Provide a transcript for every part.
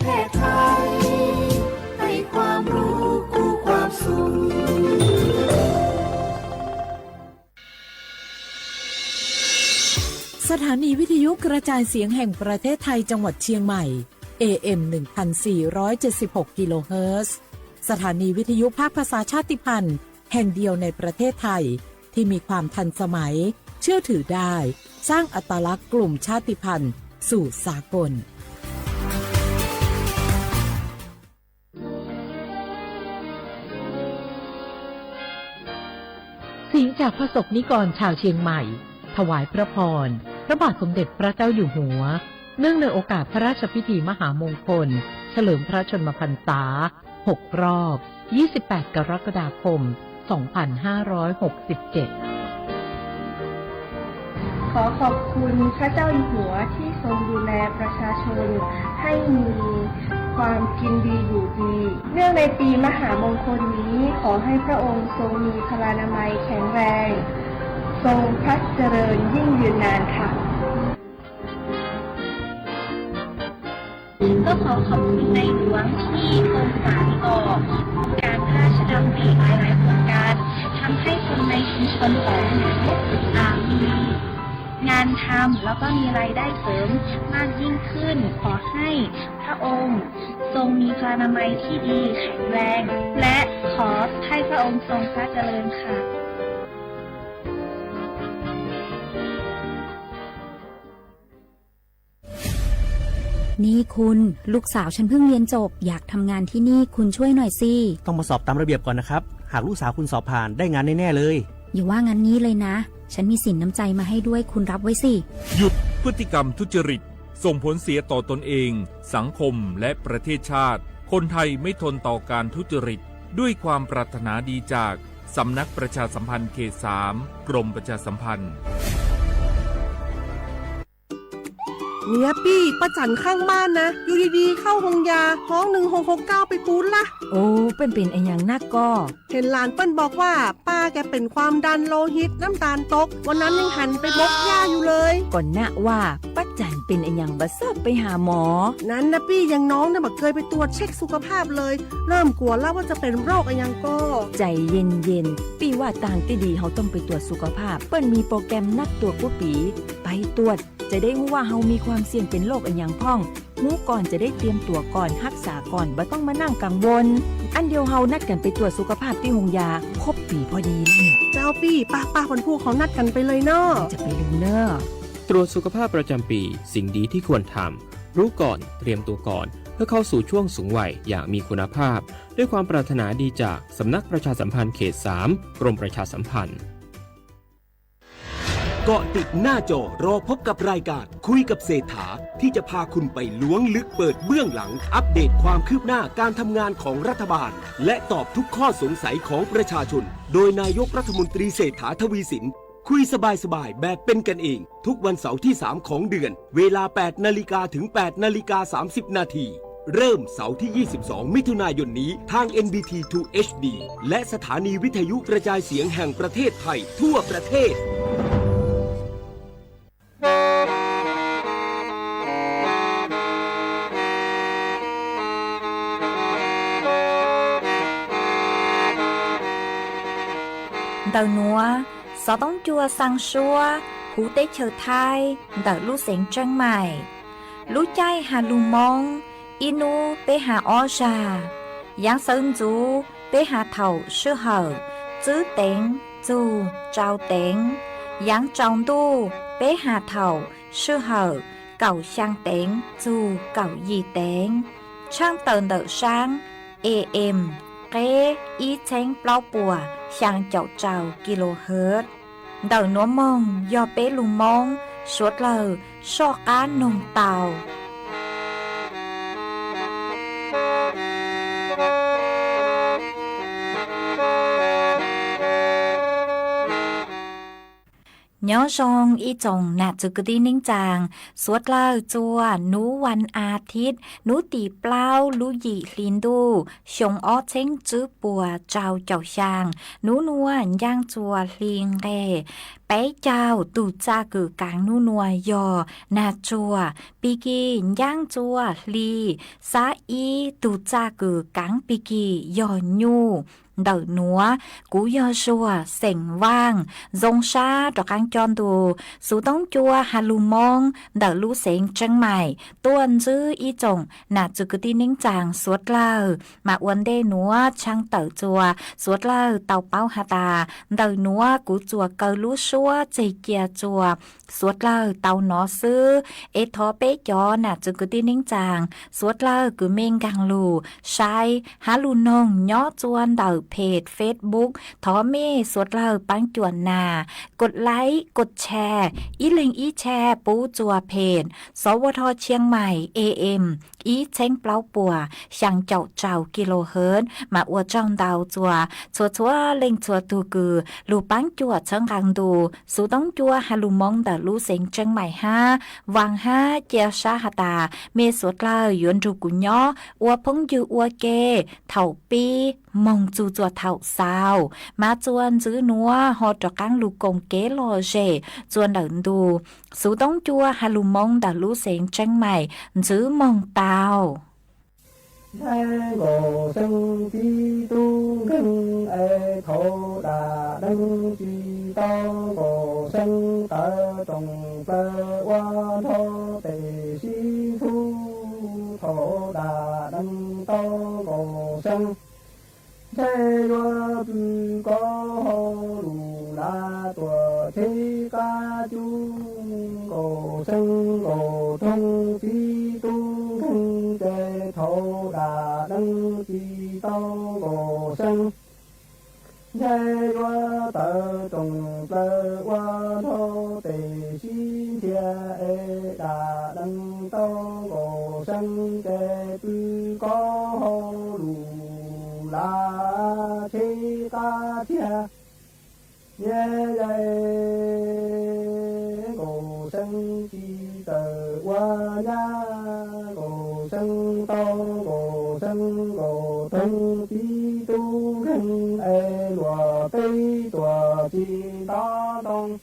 เทศไทยให้ความรู้คู่ความสุขสถานีวิทยุกระจายเสียงแห่งประเทศไทยจังหวัดเชียงใหม่ AM 1476 กิโลเฮิรตซ์สถานีวิทยุภาคภาษาชาติพันธุ์แห่งเดียวในประเทศไทยที่มีความทันสมัยเชื่อถือได้สร้างอัตลักษณ์กลุ่มชาติพันธุ์สู่สากลเสียงจากพระสงฆ์นิกรชาวเชียงใหม่ถวายพระพรพระบาทสมเด็จพระเจ้าอยู่หัวเนื่องในโอกาสพระราชพิธีมหามงคลเฉลิมพระชนมพรรษา6 รอบ 28 กรกฎาคม 2567 ขอขอบคุณพระเจ้าอยู่หัวที่ทรงดูแลประชาชนให้มีความกินดีอยู่ดีเนื่องในปีมหามงคลนี้ขอให้พระองค์ทรงมีพลานามัยแข็งแรงทรงพระเจริญยิ่งยืนนานค่ะก็ขอขอบคุณในหลวงที่ทรงสานต่อการพระราชดำริหลายๆโครงการทำให้คนในชุมชนของหนูมีงานทำแล้วก็มีรายได้เสริมมากยิ่งขึ้นขอให้พระองค์ทรงมีพลานามัยที่ดีแข็งแรงและขอให้พระองค์ทรงพระเจริญค่ะนี่คุณลูกสาวฉันเพิ่งเรียนจบอยากทำงานที่นี่คุณช่วยหน่อยสิต้องมาสอบตามระเบียบก่อนนะครับหากลูกสาวคุณสอบผ่านได้งานแน่ๆเลยอย่าว่างั้นนี้เลยนะฉันมีสินน้ำใจมาให้ด้วยคุณรับไว้สิหยุดพฤติกรรมทุจริตส่งผลเสียต่อตนเองสังคมและประเทศชาติคนไทยไม่ทนต่อการทุจริตด้วยความปรารถนาดีจากสำนักประชาสัมพันธ์เขต 3 กรมประชาสัมพันธ์เนี่ยปี้ป้าจันข้างบ้านนะอยู่ดีๆเข้าห้องยาห้อง1669ไปปูนละโอ้เป็นอันอย่างนักก็เห็นหลานเปิ้นบอกว่าป้าแกเป็นความดันโลหิตน้ำตาลตกวันนั้นยังหันไปบกหญ้าอยู่เลยก่อนนะว่าป้าจันเป็นอันอย่างบัดซอบไปหาหมอนั้นนะปี้ยังน้องเนี่ยบ่เคยไปตรวจเช็คสุขภาพเลยเริ่มกลัวแล้วว่าจะเป็นโรคอันอย่างก็ใจเย็นๆปี้ว่าต่างที่ดีเขาต้องไปตรวจสุขภาพเปิ้นมีโปรแกรมนัดตรวจผู้ปีไปตรวจจะได้รู้ว่าเฮามีความเสี่ยงเป็นโรคอันหยังพ้องรู้ก่อนจะได้เตรียมตัวก่อนรักษาก่อนบ่ต้องมานั่งกังวลอันเดียวเฮานัดกันไปตรวจสุขภาพที่โรงยาครบปีพอดีแล้วเนี่ยเจ้าปี้ป้าคนผู้เขานัดกันไปเลยเนาะจะไปลืมเนาะตรวจสุขภาพประจำปีสิ่งดีที่ควรทำรู้ก่อนเตรียมตัวก่อนเพื่อเข้าสู่ช่วงสูงวัยอย่างมีคุณภาพด้วยความปรารถนาดีจากสำนักประชาสัมพันธ์เขต 3 กรมประชาสัมพันธ์เกาะติดหน้าจอรอพบกับรายการคุยกับเศรษฐาที่จะพาคุณไปล้วงลึกเปิดเบื้องหลังอัปเดตความคืบหน้าการทำงานของรัฐบาลและตอบทุกข้อสงสัยของประชาชนโดยนายกรัฐมนตรีเศรษฐาทวีสินคุยสบายๆแบบเป็นกันเองทุกวันเสาร์ที่3ของเดือนเวลา 8 นาฬิกาถึง 8 นาฬิกา 30 นาทีเริ่มเสาร์ที่ 22 มิถุนายนนี้ทาง NBT 2 HD และสถานีวิทยุกระจายเสียงแห่งประเทศไทยทั่วประเทศĐầu núa, gió tống chua sang xua, hú tế chờ thai, đợi lũ xén trăng mải. Lũ chay hà lù mông, inu bế hà o trà. Giáng sơn chú, bế hà thầu sư hở, chữ tén, chú, trao tén. Giáng trọng tu, bế hà thầu sư hở, cầu sang tén, chú, cầu gì tén. Trang tờn đợi sáng, AM, kế, ý chánh plau bùa, sang chậu trào kHz. Đầu núa mông do bế lù mông, suốt lờ, so cá nồng tàu. Nhớ rong y chồng nạt chữ đi ninh chàng, suốt lơ chua, núวันอาทิตย์นูตีเปล่าลูหยีลินดูชงอ้อเช้งจื้อปัวเจ้าเจ้าช่างนูนัวย่างจัวลิงเร่ แป๊เจ้าตูจ้ากือกางนู่นนัวยอนาจัวปีกีย่างจัวลีซาอีตูจ้ากือกางปีกียอญูđỡ núa cú yo xua sỉnh vang dông sa trọ căng tròn tù sú tông chua hà lù mong đỡ lú sỉnh chân mày tuôn dư y chồng nà chữ cứ tin nính chàng suốt lờ mà uốn đê núa trăng tở chùa suốt lờ tàu bao hà tà đỡ núa cú chùa cờ lú xua chì kia chùa suốt lờ tàu nó sư ế thó bế chó nà chữ cứ tin nính chàng suốt lờ cứ mênh găng lù sai hà lù nông nhó chuan đỡเพจ Facebook ทอเม่สวดเล่าปังจวนนากดไลค์กดแชร์อีลิงอีแชร์ปูจัวเพจสวทเชียงใหม่ AM อีเช้งเปล่าปัวช่างเจ้าเจ้ากิโลเฮิรตซ์มาอวดจ้องดาวจัวชัวเล็งชัวตูกือลูปังจวดเชิงกังดูสูต้องจัวฮาลูมองแต่ลูเซ็งเชียงใหม่5วาง5เจียชาหตาเมสวดเล่ายวนรูกุญย่ออวพงยูอวเกเถ่าปีมองจูจัวเถ่าสาวมาจวนจื้อนัวฮอดจอกังลูกงเกโลเจจวนเดินดูสูต้องจัวฮาลูมองแต่ลูเซ็งเชียงใหม่จื้อมองตาThái ngộ sinh chi tu kinh ê thổ đà đăng chi to ngộ sinh tờ trồng tờ qua thô tề si thu thổ đà đăng to ngộ sinh thế qua tu có hồ lù la tùa thế ca chu ngộ sinh ngộ thông chi tu kinh tề thổ đà đăng chi to ngộ sinh thế qua tờ trồng tờ qua thô tề si thia ê đà đăng to ngộ sinh tề tu có hồ lù la thế ca thia ye ngộ sinh chi tờ qua ya ngộ sinh to ngộ sinh ngộ thân chi tu kinh ê lùa tây tùa chi ta đông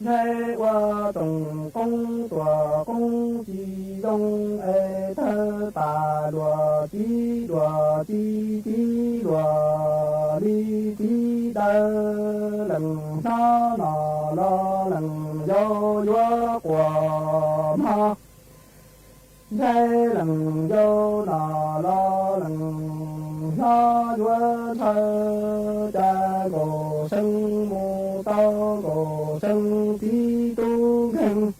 thế qua tổng công tùa công chi đông ê thơ tà lùa chi lùa li chi đơ lần sa nọ lo lần do vua của ma thế lần do nọ lo lần do vua thơ cha gồ sinh mô tao gồ sinh tí tu kinh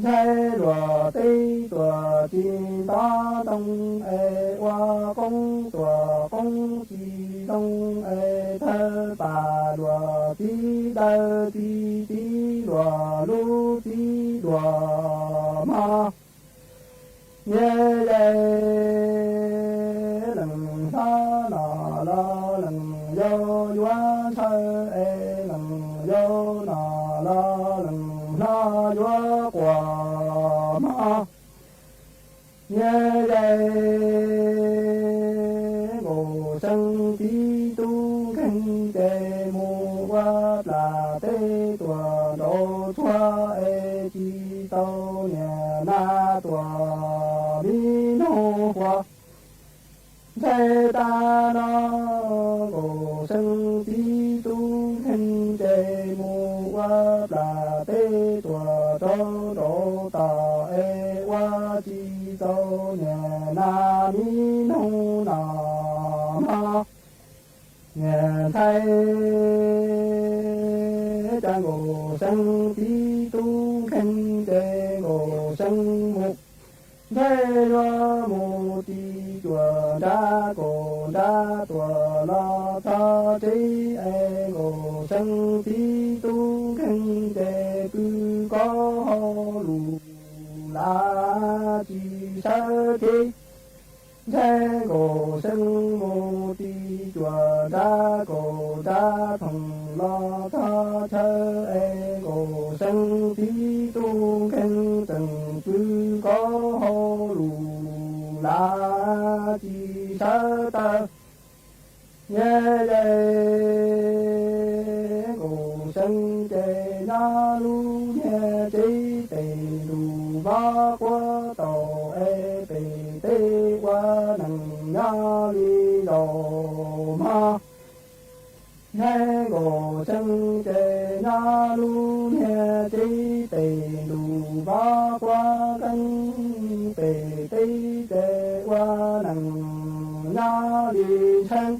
thế lùa tây tùa chi ta đông ê qua công tùa công chi đông ê thơ tà lùa chi đơ chi lùa lu chi lùa ma ye lần sa nọ lo lần do vua thơ ê lần do nọ lo lần na vua của ma ye ngộ sinh tí tu kinh tề mô qua là tê tùa đô thoa ê chi tâu nhà na tùa mi nô hoa thế ta nó ngộ sinh tí tu kinh tề mô qua là tê tùa đô đô tà ê qua chi tâu nhà na mi nô na ma nhà thay cha ngộ sinh tí tu kinh tề ngộ sinh mục thế ra mô ti chùa đa cổ đa tùa la ta trí ê ngộ sinh tí tu kinh tề cư có hồ lù la chi sơ thi thế cổ sinh mô ti chùa đa cổ đa thằng la tha thơ ê cổ sinh tí tu kinh từng cư có hồ lù la chi sơ tơ ye cổ sinh lu nhẹ chế tề lu ba qua tổ e tề tê qua nằng nha li đồ ma nghe gồ chân chế nha lu nhẹ chế tề lu ba qua canh tề tê tê qua nằng nha li chân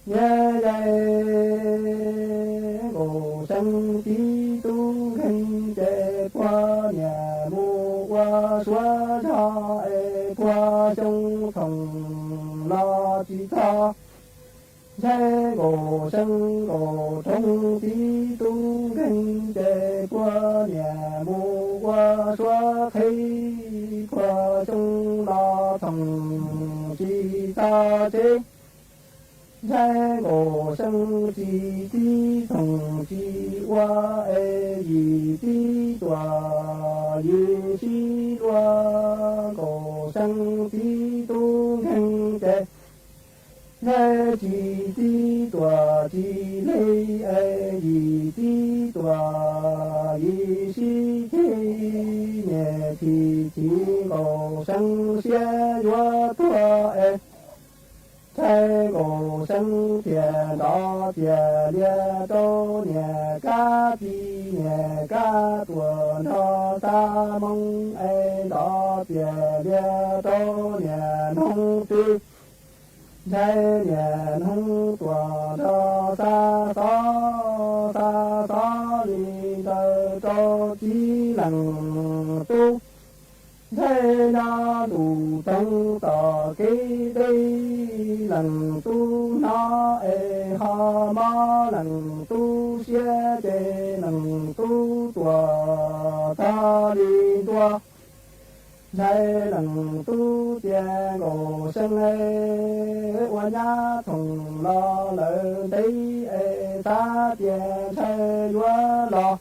nhẹ gồ chân tí tu khen chế qua nhà mu qua xóa cha e qua trong phòng la chi tha chế gồ chân gồ trong tí tu khen chế qua nhà mu qua xóa khi qua trong la phòng chi ta chế thế cổ生chi chi同chi wa e yi chi tòa yi chi tòa cổ生chi tu khen chế thế chi chi tòa chi lê e yi chi tòa yi chi chi nhẹ chi chi cổ生xia wa tòa e thế cổ sinh thiền đó thiền địa đô nhẹ ca chi nhẹ ca tuần đó ta mong e đó thiền địa đô nhẹ nông ti thế nhẹ nông tuần đó ta đi tới cho chi lằng tu thế na đủ tăng tờ kế đây lần tu na e ha ma lần tu xia chế lần tu tòa ta đi tòa thế lần tu chế ngộ sinh e hoa nhã thùng lo lợi đấy e ta chế thế hoa lo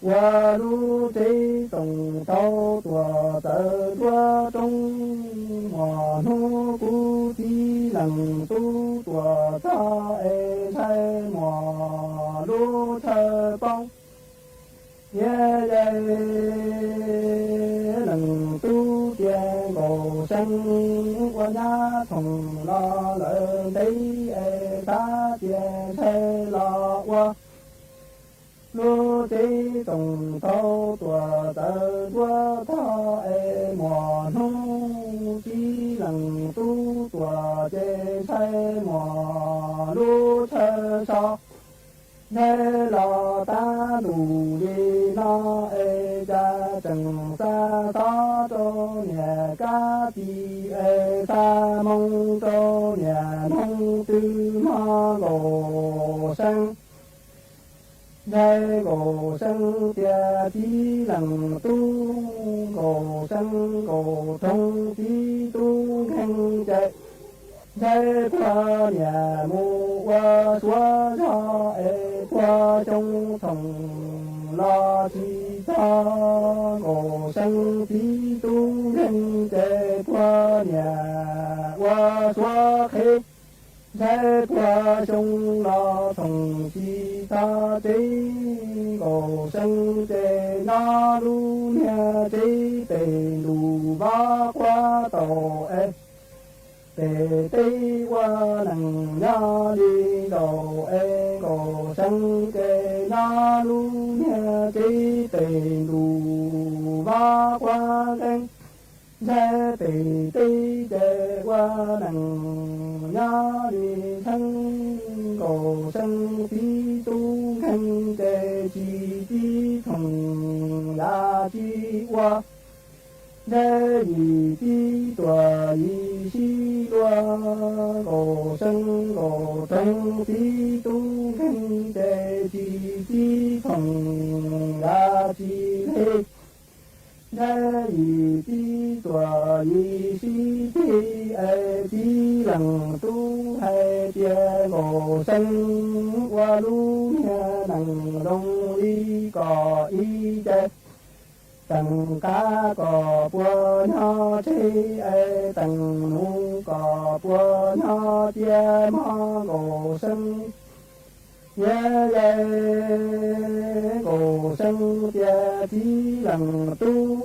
qua lu tế tổng tao tòa tờ tòa trong hòa nô cu ti lần tu tòa ta e thay hòa lu thơ bông ye ye lần tu tiên cổ sinh qua nhã thùng lo lợi đấy e ta tiên thay lo qua lu tế tổng tao tòa tờ tòa tha e mò nô chi lần tu tòa chế thay mò lu thơ sa nê la ta đủ đi na e cha chẳng sa ta cho nhà ca ti e ta mong cho nhà nông tư ma gồ sang thế cổ sinh tia tí lần tu cổ sinh cổ thông tí tu khen chạy thế qua nhà mu qua xóa cho e qua trong phòng lo chi ta cổ sinh tí tu khen chạy qua nhà qua xóa khi thế qua trong lo thùng chi ta tế cổ sinh tê na lu nha tế tê lu ba qua tổ e tê tê qua nằng nha đi đồ e cổ sinh tê na lu nha tế tê lu ba qua đen thế tê tê tê qua nằng nha đi thân cổ sinh tí tu khen tê chi tí thùng ya chi qua thế yi tí tòa yi chi tòa cổ sinh cổ thân tí tu khen tê chi tí thùng ya chi thế thế yi tí tòa yi si thi e tí lần tu hay tia ngộ sinh qua lu nha nằng đông y cò y chế tầng cá cò bua nho chi e tầng nu cò bua nho tia ma ngộ sinh ye ye cổ sinh cha chỉ lần tu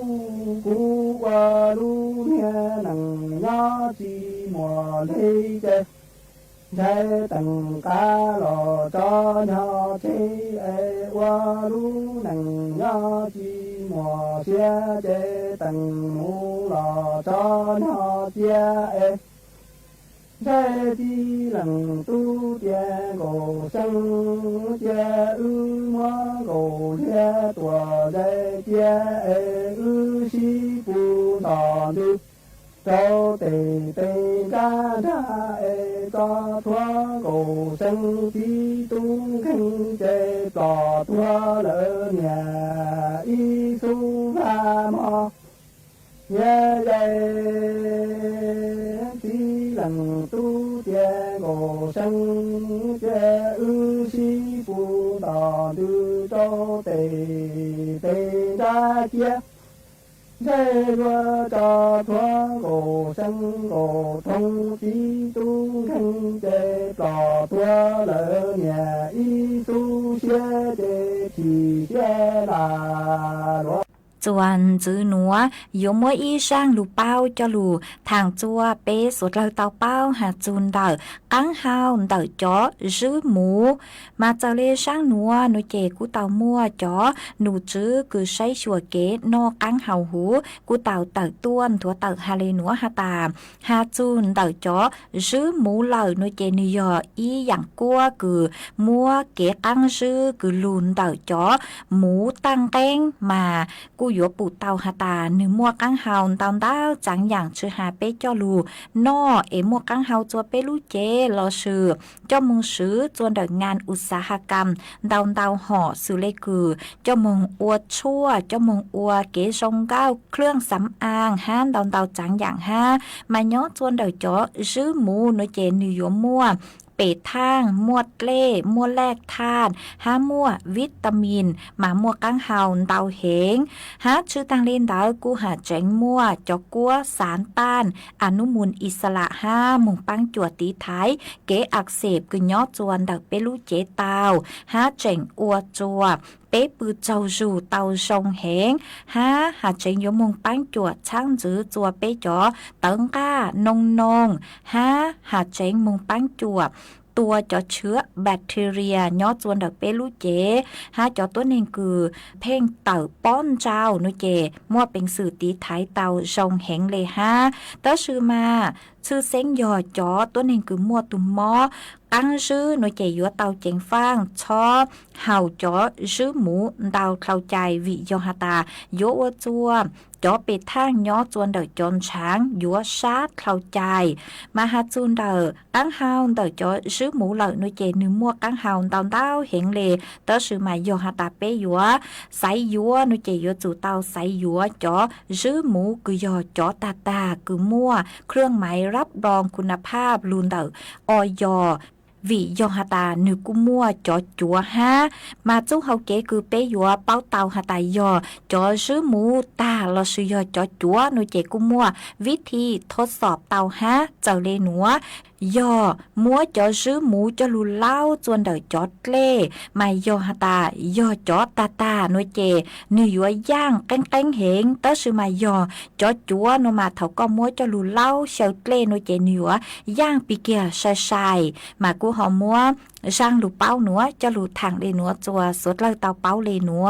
cú qua lu nghe nằng nhó chỉ mùa lấy chê thế tầng cá lò cho nhỏ thế e qua lu nằng nhó chỉ mùa xe chê tầng mũ lò cho nhỏ chia e thế chỉ lần tu chia cổ sinh chia ư mua cổ chia tua dây chia e ư si pu đò đi châu tề tề ca đa e cho thua cổ sinh chi tung khinh chê tò thua lỡ nhà y su pha mò nhớ đây chỉ lần tu che cổ sinh che ư si pu đò đưa châu tề tề ra chia thế qua cho thua cổ sinh cổ thông chí tu khinh chê tò thua lỡ nhà y tu xe chê chỉ xe là lo ส่วนจื้อหนัวยมวยอีช่างลูเป้าจะลูทางจัวเป้สุดเราเตาเป้าหาจูนเดอกังเฮาเดอจ๋อจื้อหมูมาเจเลช่างหนัวหนูเจกูเตามัวจ๋อหนูจื้อคือใช้ชัวเกตนอกังเฮาหูกูเตาเตอต้วนถั่วเตอฮาเลหนัวฮาตาหาจูนเดอจ๋อจื้อหมูเหล่าหนูเจนิยออีอย่างกัวคือมัวเกกังจื้อคือลูนเดอจ๋อหมูตั้งเต้งมากูยัวปูเตาหาตาหนึ่งมัวกังเฮาตอนดาวจังอย่างชื่อหาเป้จอลูนอเอมัวกังเฮาจัวเป้ลูเจรอชื่อเจ้ามุงซื้อจวนเดินงานอุตสาหกรรมดาวห่อสุเลคือเจ้ามุงอวดชั่วเจ้ามุงอวดเก๋ทรงเก้าเครื่องสำอางห้านดาวจังอย่างห้ามาย้อจวนเดินจ่อซื้อหมูนเจนิยมมัวเปดทางมวดเล่มวดแลกธาตุห้ามัววิตามินหมามัวกังเฮาเตาเหงหาชื่อตังเล่นดาวกูหาแจงมัวจอกกัวสารต้านอนุมูลอิสระห้ามุงปังจวดตีท้ายเก๋อักเสบคือย่อจวนดักเปลูเจเตาหาแจงอัวจัวเป๊ปือเจ้าจูเตาทรงเหงหาหาเจงยมุงปังจวดช่างจื้อจัวเป๊จ๋อเติงก้านงหาเจงมุงปังจวดตัวจอเชื้อแบคทีเรียย้อจวนดักเปลูเจหาจอตัวนึงคือเพ่งเต่าป้อนเจ้านุเจมั่วเป็นสื่อตีท้ายเต่าทรงเหงเลยฮะต่อชื่อมาชื่อเซ้งยอจอตัวนึงคือมั่วตุ่มมอกังซื้อหนูเจยัวเตาเจงฟางชอเห่าจอซื้อหมูดาวเข้าใจวิยอหาตาโยอจัวจอเป็ดทางย้อจวนเดอจนช้างยัวชาดเข้าใจมาหาจูนเดอกังเฮาเดอจอซื้อหมูเหล่าหนูเจนึมัวกังเฮาตอนเต้าเห็งเลต่อซื้อมายอหาตาเปยัวใส่ยัวหนูเจยัวจูเตาใส่ยัวจอซื้อหมูคือยอจอตาคือมั่วเครื่องหมายรับรองคุณภาพลูนเดอออยวิยอหาตาหนึกุมัวจอจัวฮะมาจุ้เฮาเกคือเปยัวเป้าเตาหาตายอจอซื้อหมูตาลอซื้อยอจอจัวหนูเจกุมัววิธีทดสอบเตาฮะเจ้าเลหนัวยอมัวจอซื้อหมูจะลุเล่าจวนเดอจอดเล่มายอหาตายอจอตาหนูเจเนื้อยัวย่างแป้งเหงต่อซื้อมายอจอจัวหนูมาเถาก็มัวจะลุเล่าเชลเล่หนูเจเนื้อย่างปีเกียใส่มากูหอมัวช่างลูเป้าหนัวจะลูทางเลหนัวจัวสดเลยเตาเป้าเลหนัว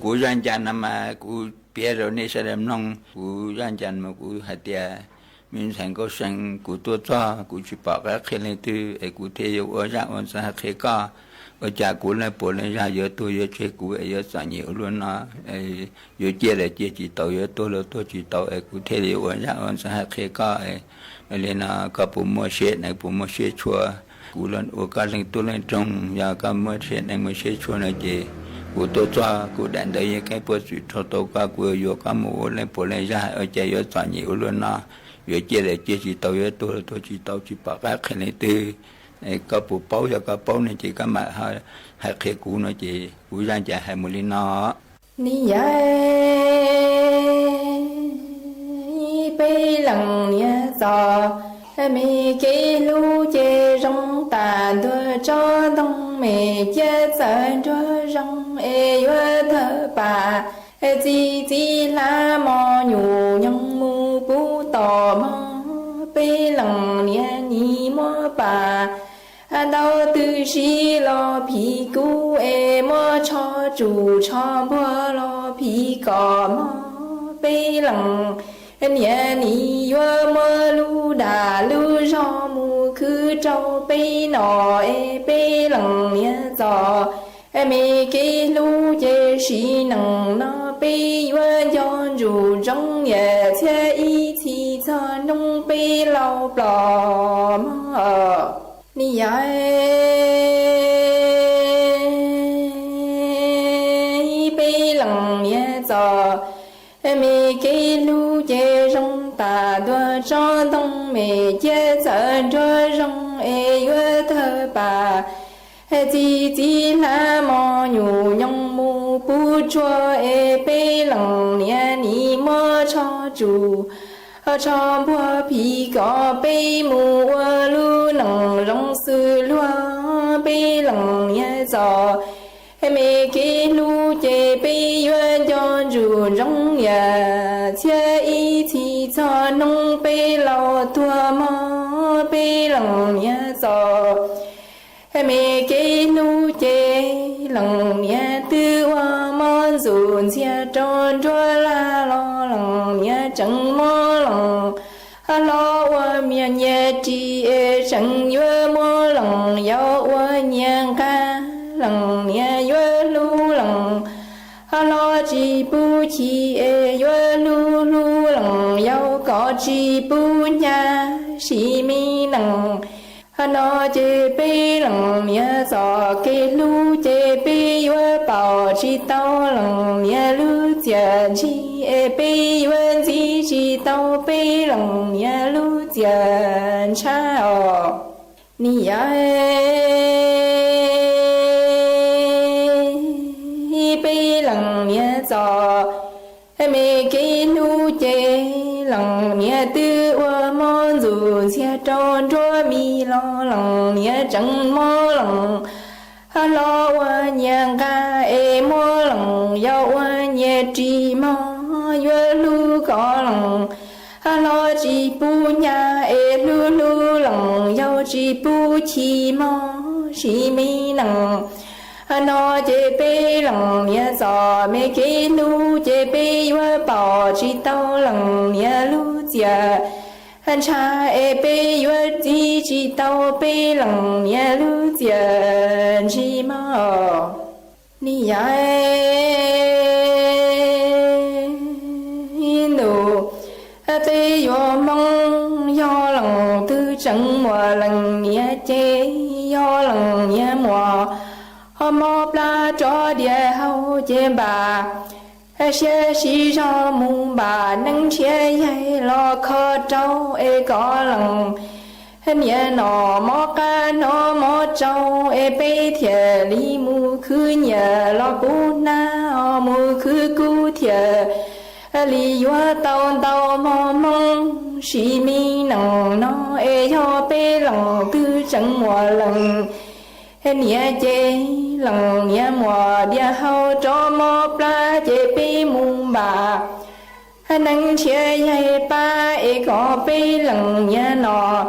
cú gian chan mà cú bia rồi nên sẽ làm nông cú gian chan mà cú hạt tiề mình thành có sang cú tua cho cú chỉ bảo các khi lên từ cú thế yêu ở ra ở xa khi có ở cha cú lại bỏ lên ra giờ tôi giờ chơi cú giờ sợ nhiều luôn nó giờ chơi là chơi chỉ tàu giờ tôi là tôi chỉ tàu cú thế yêu ở ra ở xa khi có lên nó có bộ mua xe này bộ mua xe chua cú lên ở cái lên tôi lên trong giờ có mua xe này mua xe chua này chị cú tôi cho cú đánh đấy cái bộ sự cho tôi qua cú giờ có mua lên bỏ lên ra ở chơi giờ sợ nhiều luôn nó giờ chơi là chơi chỉ tàu giờ tôi là tôi chỉ tàu chỉ bảo các khi lên từ có bộ bao giờ có bao này chỉ có mà hai khi cũ nói chị cũ ra chạy hai mươi nó ni vậy bây lần nhớ giờ mẹ kê lu chê rong ta đua cho đông mẹ chê sợ cho rong yua thơ bà chi la mò nhủ nhung mu bu tò mò bê lòng nia ni mò bà đâu tư sĩ lo phi cu mò cho chủ cho bùa lo phi cò mò bê lòng nia ni yua mò lu đà lu do mu khứ trâu bê nọ bê lòng nia giò mẹ kê lu chê sĩ nằng nó bê yua yon rù rong ye chê y chi cho nông bê lau plò mò ni ya bê lòng nia giò mẹ kê lu chê rong ta đua cho đông mẹ chê sợ cho rong yua thơ bà chi la mò nhủ nhung mu bu chua bê lòng nia ni mò cho chủ cho bùa phi có bê mu lu nằng rong sư lúa bê lòng nia giò mẹ kê lu chê bê yua cho rù rong ya chê y chi cho nông bê lau tua mò bê lòng nia giò mẹ kê lu chê lòng nia tư hoa mòn dùn chia tròn chua la lo lòng nia chẳng mò lòng lo hoa miền nia chi chẳng yua mò lòng yao hoa nhang ca lòng nia yua lu lòng lo chi bu chi yua lu lu lòng yao có chi bu nha si mi lòng nó chê bê lòng nia giò kê lu chê bê yua bảo chi tao lòng nia lu chia chi bê yua chi tao bê lòng nia lu chia cha ni ya bê lòng nia giò mẹ kê lu chê lòng nia tư ua mòn dù xe tròn chua mi lo lòng nia chẳng mò lòng lo ua nhang ca mò lòng yao ua nia chi mò yua lu có lòng lo chi bu nha lu lu lòng yao chi bu chi mò chi mi lòng nó chê bê lòng nia giò mẹ kê lu chê bê yua bảo chi tao lòng nia lu chia cha bê yua chi tao bê lòng nia lu chia chi mò ni ya nu bê yua mong yo lòng tư chẳng mùa lòng nia chê yo lòng nia mùa mò pla cho địa hậu chê bà xe xí cho mùng bà nâng chê dây lo khó trâu có lòng nia nọ mò ca nọ mò trâu bê thiề li mu khứ nhờ lo bú na mu khứ cú thiề li yua tao tao mò mong xí mi nằng nó cho bê lòng tư chẳng mùa lần nia chê lòng nia mùa địa hậu cho mò pla chê bê mùng bà nâng chê dây ba có bê lòng nia nọ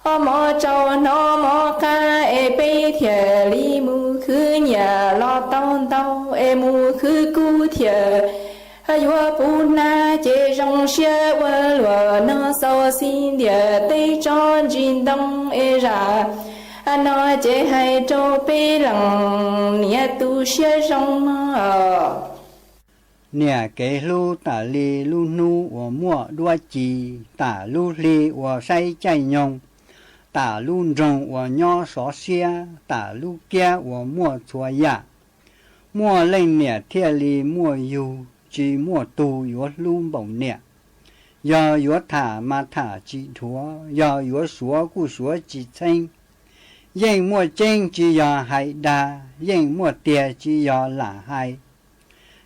mò trâu nó mò ca bê thiề li mu khứ nhà lo tao tao mu khứ cú thiề yua bu na chê rong xe ua lùa nó sâu xin địa tây cho jin đông ra nó chê hay cho bê lòng nia tu xe rong mò nè cái lu tả li lu nu của mua đua chi tả lu li của say chạy nhông tả lu rong của nho xó xe tả lu kia của mua chua ya mua lên nè thiê li mua yu chỉ mua tu yu lu bổng nè giờ yu thả mà thả chỉ thua giờ yu xúa cu xúa chỉ thanh yên mua chênh chỉ giờ hay đa yên mua tiền chỉ giờ là hay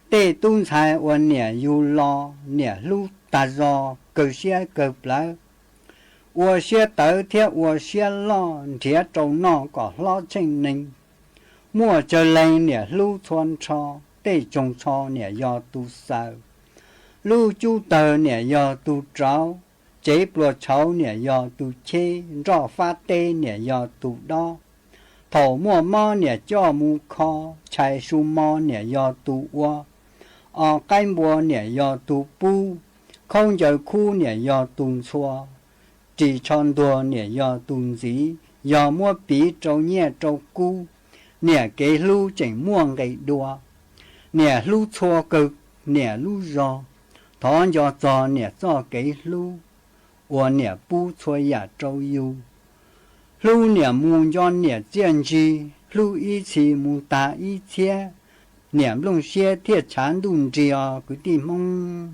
để tuân sai ôn nè yu lo nè lu ta do cầu xe cầu lá 我些头贴我些老贴周闹个老清宁，莫就来呢路穿超，对中超呢要多少，路就头呢要多招，这波超呢要多切，绕发呆呢要多多，头莫毛呢叫木靠，柴树毛呢要多挖，该波呢要多补，空就裤呢要多错。chỉ chọn đồ nè do tuần gì do mua bí trâu nhẹ trâu cú nè cái lu chỉnh muông cái đua nè lu chua cực nè lu giò thon giò nè cho cái lu và nè bu chua ya trâu yêu lu nè muông do nè chiến chi lu ý chí muông ta ý chia nè lông xe thiết chán đun chia cứ tìm mong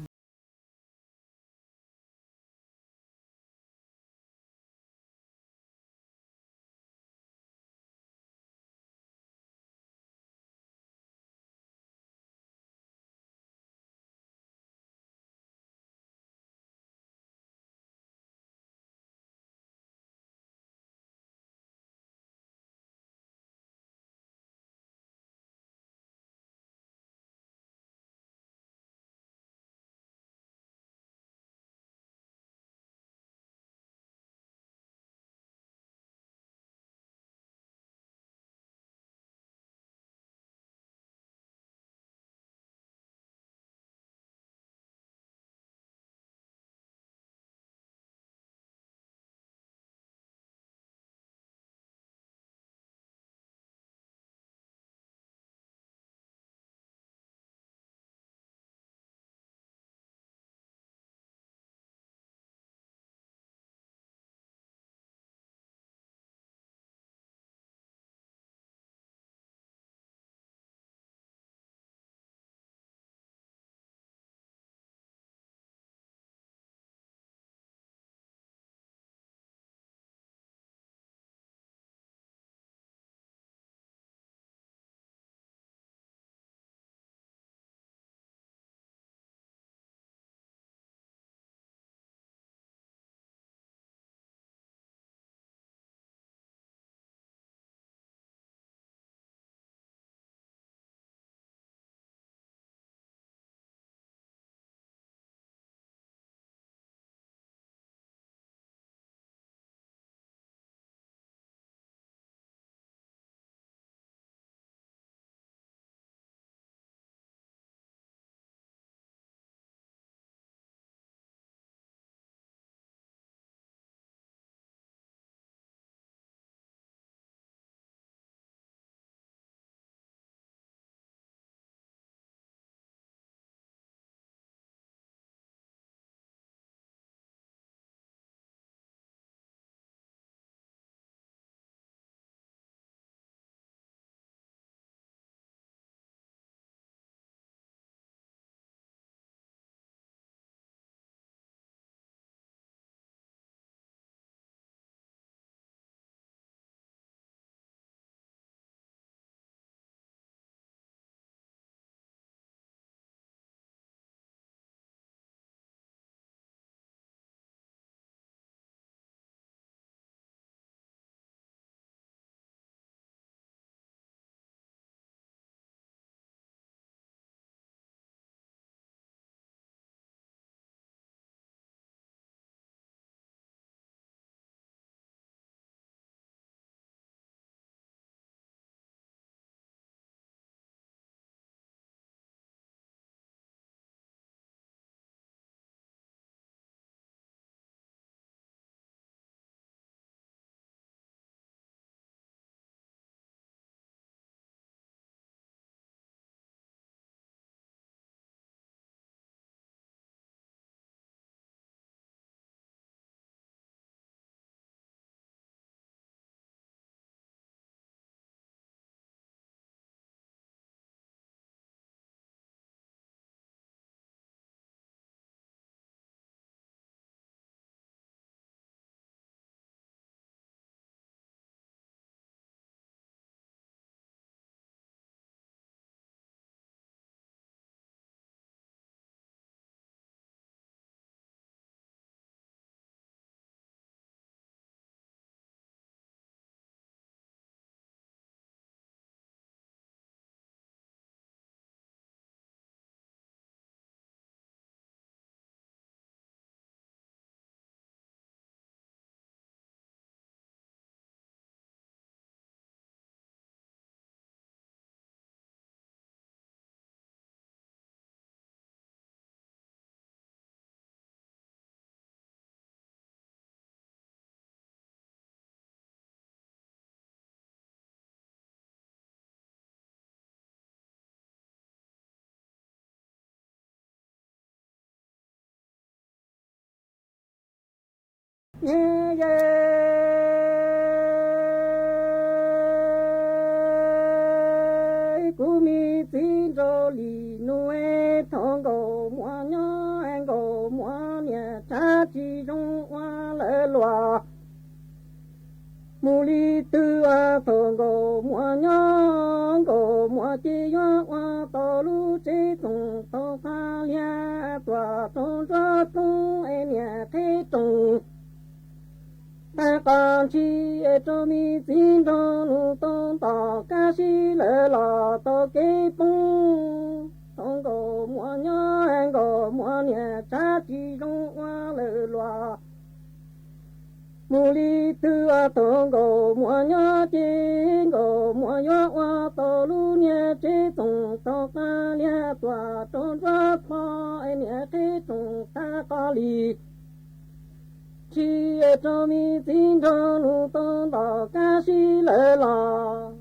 cú mi tin cho lì nuôi thong cầu mua nhớ anh cầu mua nhà cha chi trong hoa lỡ loa mù li tư a thong cầu mua nhớ cầu mua chi hoa hoa to lu chi tung to pha lia tòa trong cho tung em nhà thế tung ta còn chi cho mi tin cho nu tôn tỏ ca sĩ lỡ lò to kế bung không có mua nhớ anh có mua nhà cha chi trong hoa lỡ lò mù li tư a không có mua nhớ chi có mua nhớ hoa to lu nhà chế tung to ca lia tòa trong rất po em nhà thế tung ta có li chi cho mi tin cho nu tôn tỏ ca sĩ lỡ lò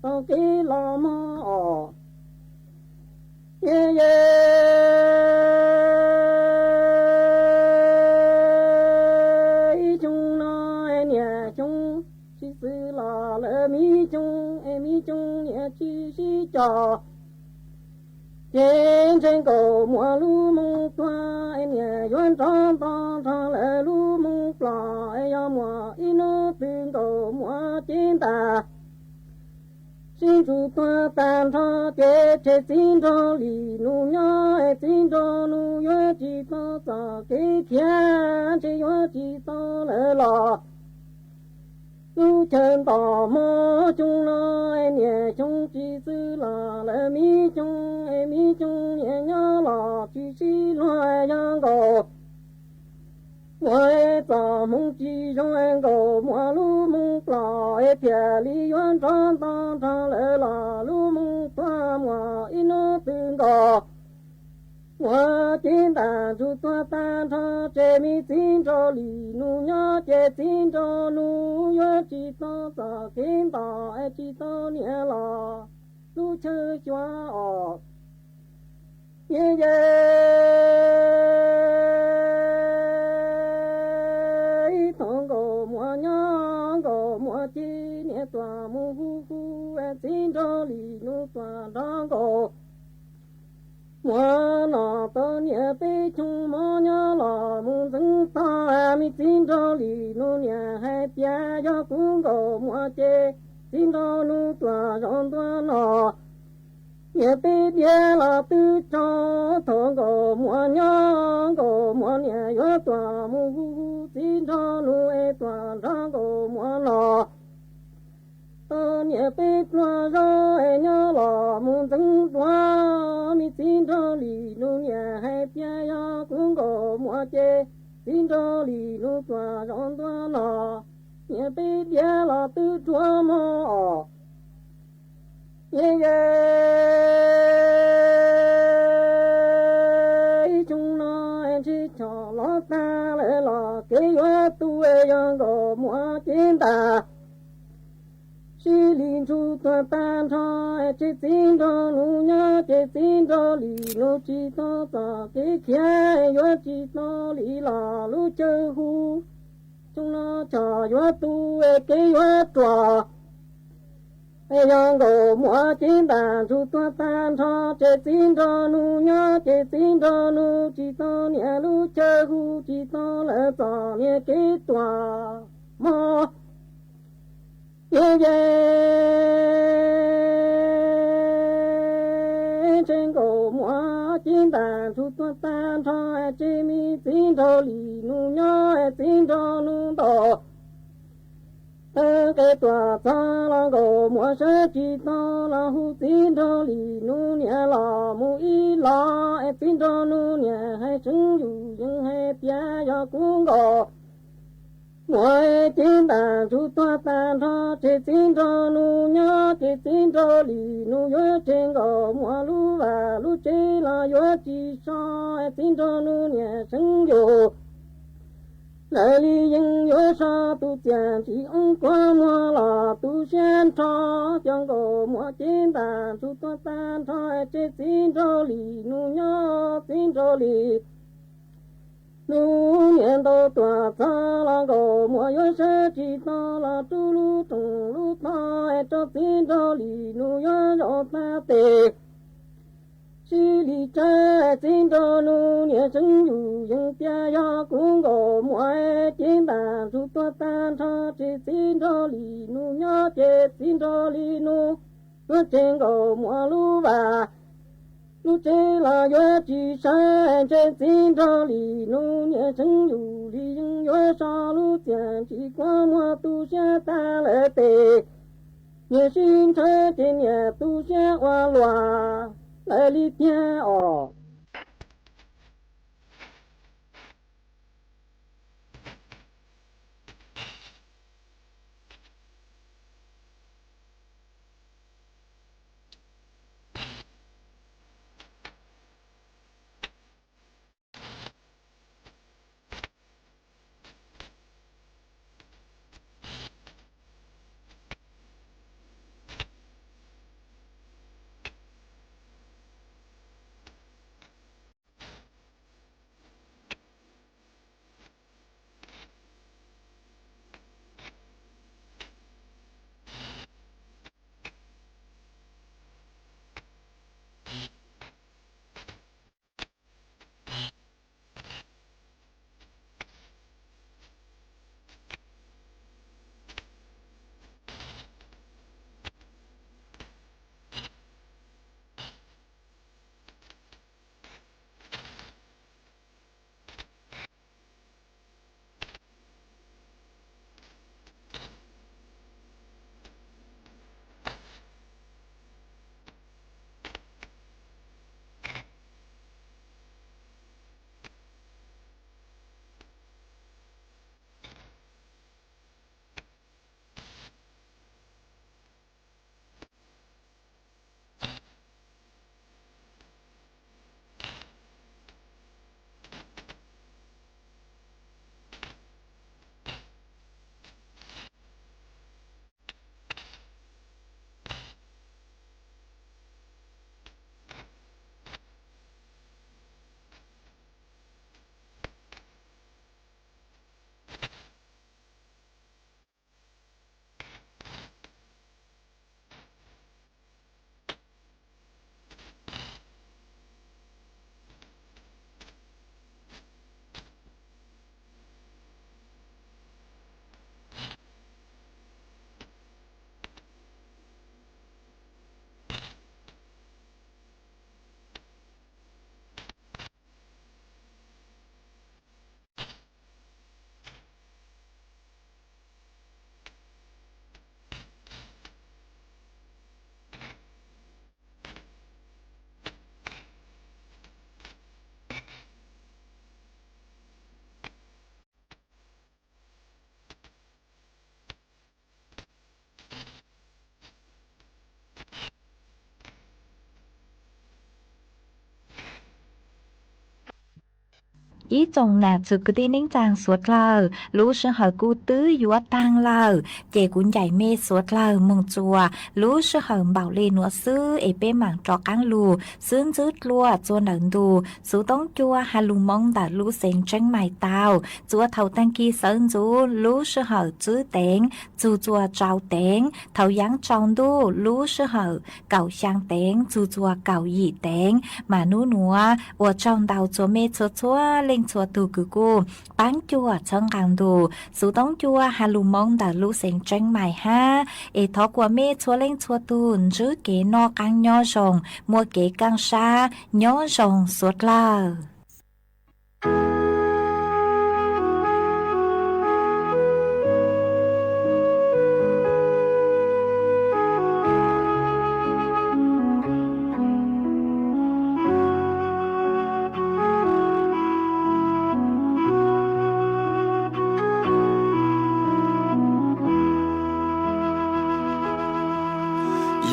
to kế lò mò yeah chung nó nhà chung chi sư lò lỡ mi chung em mi chung nhà chi sĩ trò trên cầu mùa lu mông toa em nhà doan tròn to tròn lỡ lu mông plò em mùa ino từng cầu mùa trên ta xin chủ toa tan cho chế xin cho lì nu nhớ xin cho nu nhớ chỉ to cho cái thiên chỉ nhớ chỉ to lỡ lò lu chân tò mò chung lo em nhà chung chỉ sư là lỡ mi chung em mi chung nhà nhớ là chỉ sĩ loài giang cầu ngoài tò mong chỉ trong em cầu mua lu mong plò em phía li yuan tròn to tròn lỡ là lu mong toa mua ino từng cầu hoa trên tàn chú toa tan cho chế mi xin cho lì nu nhớ chế xin cho nu nhớ chỉ to sa kiến tỏ e chỉ to nhẹ lò lu chơi choa ọ nhẹ thong cầu mua nhớ cầu mua chi nhẹ tòa mu hu hu e xin cho lì nu tòa đang cầu mua nọ tơ nhẹ bê chung mò nhớ lò muốn dưng ta mi tin cho lì nu nhà hai tia cho cũng cầu mua chê tin cho nu tòa rong tòa nọ nhẹ bê bia là tư cho thong cầu mua nhớ cầu mua nhà yo tòa mu hu tin cho nu e tòa rong cầu mua nọ tơ nhẹ bê tòa rong e nhớ lò muốn dưng tòa mi tin cho lì nu nhà hai tia yo cũng cầu mua chê tin cho lì nu tòa rong tòa nọ nhẹ bê bia là tư chúa mò chung nó em chỉ cho nó ta lại là cái yo tu e yang cầu mua trên ta sĩ linh chu toàn tan cho chỉ tin cho nu nhớ chỉ tin cho lì nu chỉ to ta cái kia yo chỉ to lì là lu chơi hu chúng nó cho yo tu cái yo trò ai yang cầu mua trên bàn chu toàn tan cho chỉ tin cho nu nhớ chỉ tin cho nu chỉ to nhẹ lu chơi hu chỉ to là trò nhẹ cái tòa mò trên cầu mua trên bàn thu toàn tan cho chế mi xin cho lì nu nhớ xin cho nu tổ cái tòa xa là cầu mua sẽ chỉ to là hu xin cho lì nu nhà là mu y là xin cho nu nhà hay chứng dù nhưng hay tia cho cũng có ngoài trên bàn chú toa tan cho chế xin cho nu nhớ chế xin cho lì nu nhớ trên cầu mua lu và lu chế là nhớ chỉ cho xin cho nu nhà sinh dù lại li nhưng nhớ sao tu tiền chỉ ông qua mua là tu sen cho trong cầu mua trên bàn chú toa tan cho chế xin cho lì nu nhớ xin cho lì 路年到多早了个莫有设计到了主路中路派着今朝里路要绕大地西里寨今朝路年生有应边呀公个莫爱点单出多单车这今朝里路要这今朝里路我真个莫路吧路这拉月季山，这今朝里路年生有里应月上路见起光莫都先打了的，年新春今年都先完乱来里边哦。ý chồng nè sự cứ đi nín chàng suốt lờ lú sư hở cu tứ yếu tang lờ chè cuốn dạy mê suốt lờ mừng chùa lú sư hở bảo lê nụa sư ế bê mảng trọ cáng lù sướng dứt lùa chua nở đù sú tông chua hà lù mong đã lú xanh tranh mày tàu chua thầu tăng kỳ sơn chú lú sư hở chữ tên chú chua trao tên thầu giáng tròn đu lú sư hở cầu sang tên chú chua cầu dị tên mà nú nụa ủa trong đào chua mê chua chua lên chùa tu cử cô bán chùa chân càng đủ số tống chùa hà lù mong đã lú xanh tranh mày ha ê thó của mê chùa lên chùa tu chứ kế no càng nhỏ rồng mua kế càng xa nhỏ rồng suốt là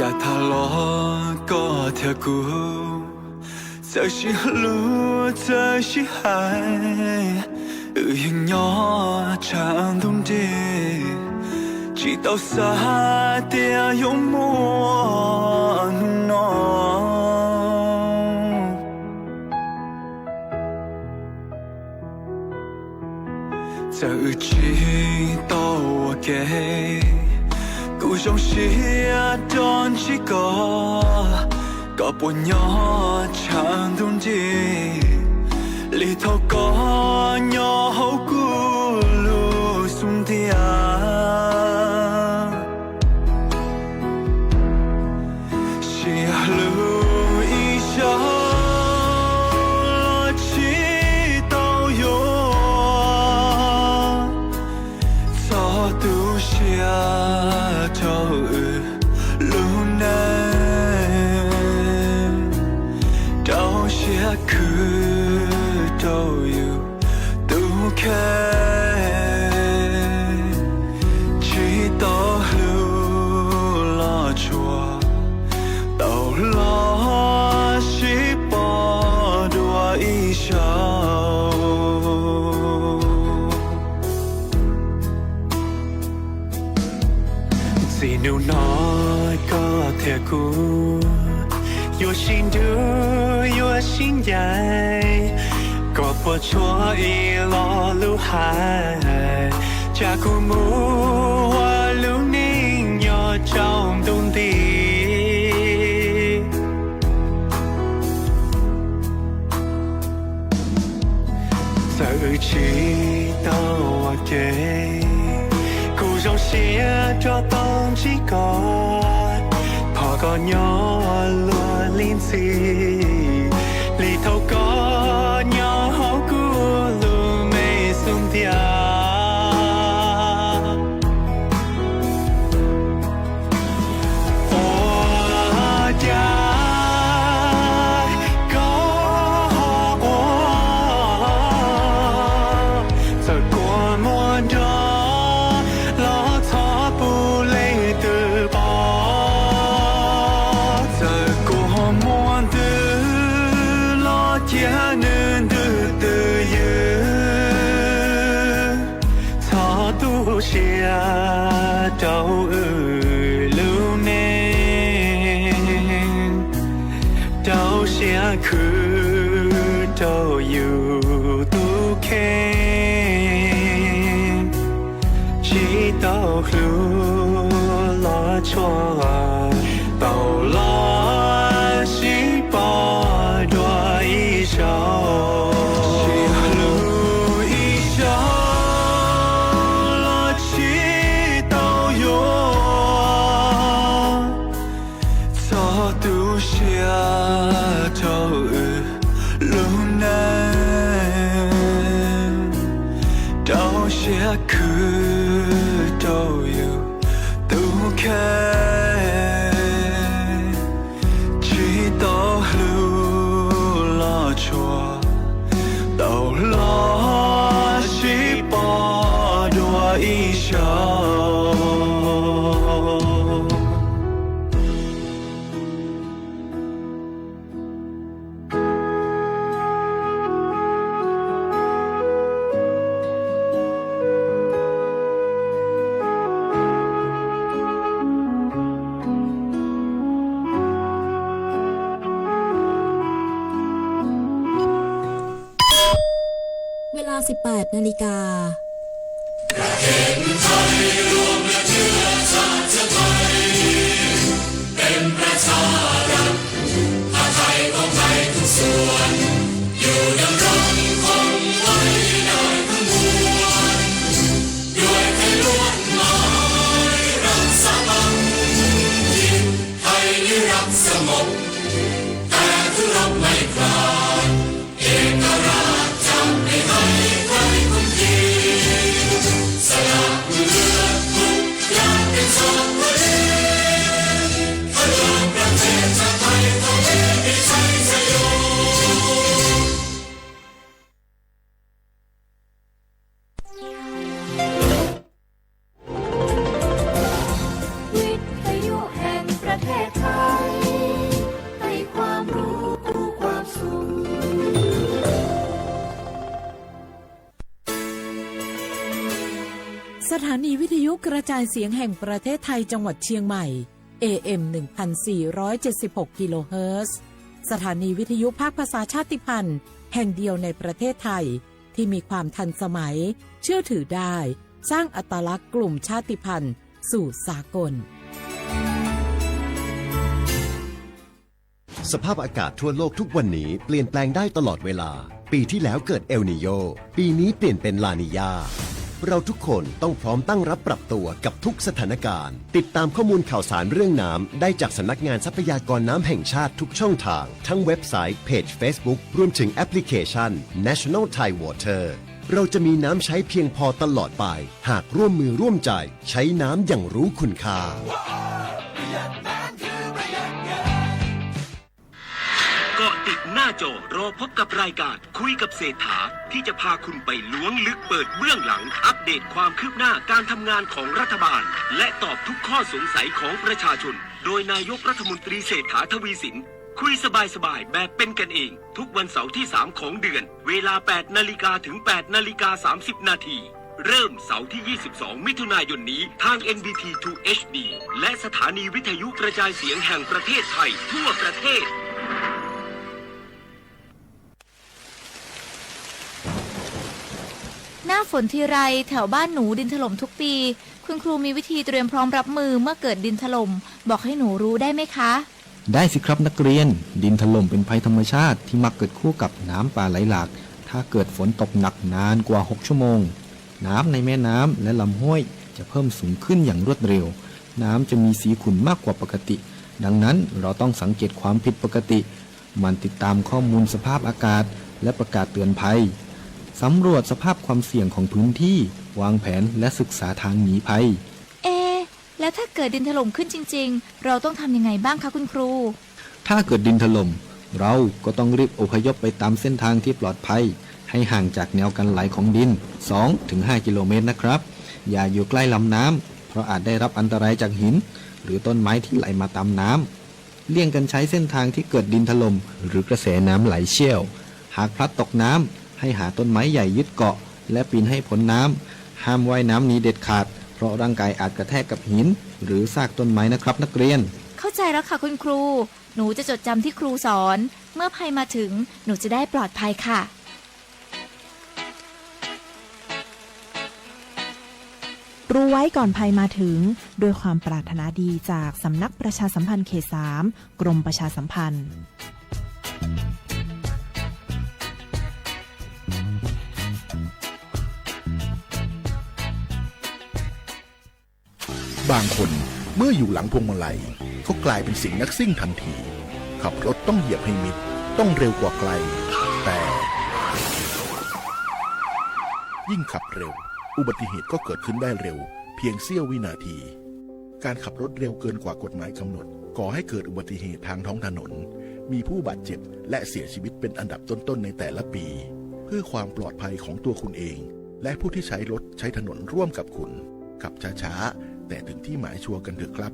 ya tha lo có theo cũ giờ chỉ lu giờ chỉ hai hình nhỏ chẳng đúng đi chỉ tao xa tia yếm mua nó 起到我给，故乡是当起个，个半夜长冬季，里头个鸟好咕噜松的啊，是路一下。越心读越心爱，个不错一落路海，家古木我路宁要长东地，走起到我给，故乡写着当几个。個鳥落連枝，裏頭個鳥好咕嚕未鬆掉。我家個我，走過莫着，老草不累的包。下到路内，到下去都有都看，直到路拉错，到拉西巴多一首。下去都有都看，直到路拉错，到拉西巴多一首。18 นาฬิกาประเทศไทยรวมและเชื้อชาติไทยเป็นประชารัฐถ้าไทยของไทยทุกส่วนอยู่ดำรงคงไว้ได้ทั้งมวลด้วยไทยล้วนหมายรักษาบังทิศไทยนิรักสงบแต่ทุรบไม่คลายเอกราชจำไม่ให้ใครคนดีสละเลือดทุกอย่างเป็นชนบุรีพลังประเทศชาติไทยต้องมีชัยชโยวิทยุแห่งประเทศไทยให้ความรู้คู่ความสุขสถานีวิทยุกระจายเสียงแห่งประเทศไทยจังหวัดเชียงใหม่ AM 1476 กิโลเฮิรตซ์สถานีวิทยุภาคภาษาชาติพันธุ์แห่งเดียวในประเทศไทยที่มีความทันสมัย เชื่อถือได้สร้างอัตลักษณ์กลุ่มชาติพันธุ์สู่สากล สภาพอากาศทั่วโลกทุกวันนี้เปลี่ยนแปลงได้ตลอดเวลาปีที่แล้วเกิดเอลนีโยปีนี้เปลี่ยนเป็นลานีญาเราทุกคนต้องพร้อมตั้งรับปรับตัวกับทุกสถานการณ์ติดตามข้อมูลข่าวสารเรื่องน้ำได้จากสำนักงานทรัพยากรน้ำแห่งชาติทุกช่องทางทั้งเว็บไซต์เพจ Facebook รวมถึงแอปพลิเคชัน National Thai Water เราจะมีน้ำใช้เพียงพอตลอดไปหากร่วมมือร่วมใจใช้น้ำอย่างรู้คุณค่าเกาะติดหน้าจอรอพบกับรายการคุยกับเศรษฐาที่จะพาคุณไปล้วงลึกเปิดเบื้องหลังอัปเดตความคืบหน้าการทำงานของรัฐบาลและตอบทุกข้อสงสัยของประชาชนโดยนายกรัฐมนตรีเศรษฐาทวีสินคุยสบายๆแบบเป็นกันเองทุกวันเสาร์ที่3ของเดือนเวลา 8 นาฬิกาถึง 8 นาฬิกา 30 นาทีเริ่มเสาร์ที่ 22 มิถุนายนนี้ทาง NBT 2 HD และสถานีวิทยุกระจายเสียงแห่งประเทศไทยทั่วประเทศหน้าฝนทีไรแถวบ้านหนูดินถล่มทุกปีคุณครูมีวิธีเตรียมพร้อมรับมือเมื่อเกิดดินถล่มบอกให้หนูรู้ได้ไหมคะ ได้สิครับนักเรียนดินถล่มเป็นภัยธรรมชาติที่มักเกิดคู่กับน้ำป่าไหลหลากถ้าเกิดฝนตกหนักนานกว่า6ชั่วโมงน้ำในแม่น้ำและลำห้วยจะเพิ่มสูงขึ้นอย่างรวดเร็วน้ำจะมีสีขุ่นมากกว่าปกติดังนั้นเราต้องสังเกตความผิดปกติมันติดตามข้อมูลสภาพอากาศและประกาศเตือนภัยสำรวจสภาพความเสี่ยงของพื้นที่วางแผนและศึกษาทางหนีภัยแล้วถ้าเกิดดินถล่มขึ้นจริงๆเราต้องทำยังไงบ้างคะคุณครูถ้าเกิดดินถล่มเราก็ต้องรีบอพยพไปตามเส้นทางที่ปลอดภัยให้ห่างจากแนวกันไหลของดิน 2-5 กิโลเมตรนะครับอย่าอยู่ใกล้ลำน้ำเพราะอาจได้รับอันตรายจากหินหรือต้นไม้ที่ไหลมาตามน้ำเลี่ยงกันใช้เส้นทางที่เกิดดินถล่มหรือกระแสน้ำไหลเชี่ยวหากพลัดตกน้ำให้หาต้นไม้ใหญ่ยึดเกาะและปีนให้พ้นน้ำห้ามว่ายน้ำหนีเด็ดขาดเพราะร่างกายอาจกระแทกกับหินหรือซากต้นไม้นะครับนักเรียนเข้าใจแล้วค่ะคุณครูหนูจะจดจำที่ครูสอนเมื่อภัยมาถึงหนูจะได้ปลอดภัยค่ะรู้ไว้ก่อนภัยมาถึงด้วยความปรารถนาดีจากสำนักประชาสัมพันธ์เขต 3 กรมประชาสัมพันธ์บางคนเมื่ออยู่หลังพวงมาลัยเขากลายเป็นสิ่งนักซิ่งทันทีขับรถต้องเหยียบให้มิดต้องเร็วกว่าไกลแต่ยิ่งขับเร็วอุบัติเหตุก็เกิดขึ้นได้เร็วเพียงเสี้ยววินาทีการขับรถเร็วเกินกว่ากฎหมายกำหนดก่อให้เกิดอุบัติเหตุทางท้องถนนมีผู้บาดเจ็บและเสียชีวิตเป็นอันดับต้นๆในแต่ละปีเพื่อความปลอดภัยของตัวคุณเองและผู้ที่ใช้รถใช้ถนนร่วมกับคุณขับช้าๆแต่ถึงที่หมายชัวร์กันเถอะครับ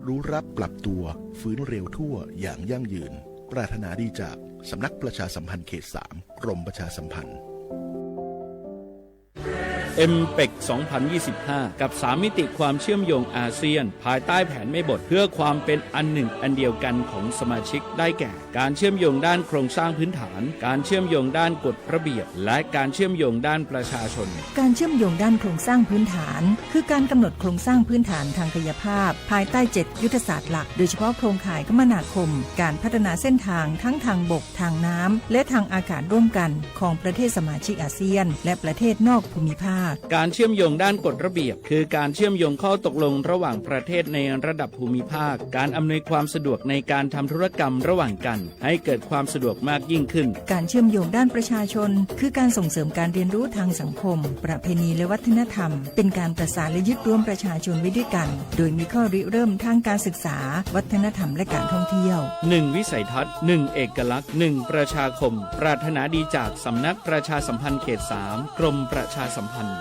รู้รับปรับตัวฟื้นเร็วทั่วอย่างยั่งยืนปรารถนาดีจากสำนักประชาสัมพันธ์เขต 3 กรมประชาสัมพันธ์MPEC 2025 กับ3มิติความเชื่อมโยงอาเซียนภายใต้แผนแม่บทเพื่อความเป็นอันหนึ่งอันเดียวกันของสมาชิกได้แก่การเชื่อมโยงด้านโครงสร้างพื้นฐานการเชื่อมโยงด้านกฎระเบียบและการเชื่อมโยงด้านประชาชนการเชื่อมโยงด้านโครงสร้างพื้นฐานคือการกำหนดโครงสร้างพื้นฐานทางกายภาพภายใต้7ยุทธศาสตร์หลักโดยเฉพาะโครงข่ายคมนาคมการพัฒนาเส้นทางทั้งทางบกทางน้ำและทางอากาศร่วมกันของประเทศสมาชิกอาเซียนและประเทศนอกภูมิภาคการเชื่อมโยงด้านกฎระเบียบคือการเชื่อมโยงข้อตกลงระหว่างประเทศในระดับภูมิภาคการอำนวยความสะดวกในการทำธุรกรรมระหว่างกันให้เกิดความสะดวกมากยิ่งขึ้นการเชื่อมโยงด้านประชาชนคือการส่งเสริมการเรียนรู้ทางสังคมประเพณีและวัฒนธรรมเป็นการประสานและยึดรวมประชาชนไว้ด้วยกันโดยมีข้อริเริ่มทางการศึกษาวัฒนธรรมและการท่องเที่ยว1วิสัยทัศน์1เอกลักษณ์1ประชาคมปรารถนาดีจากสำนักประชาสัมพันธ์เขต 3 กรมประชาสัมพันธ์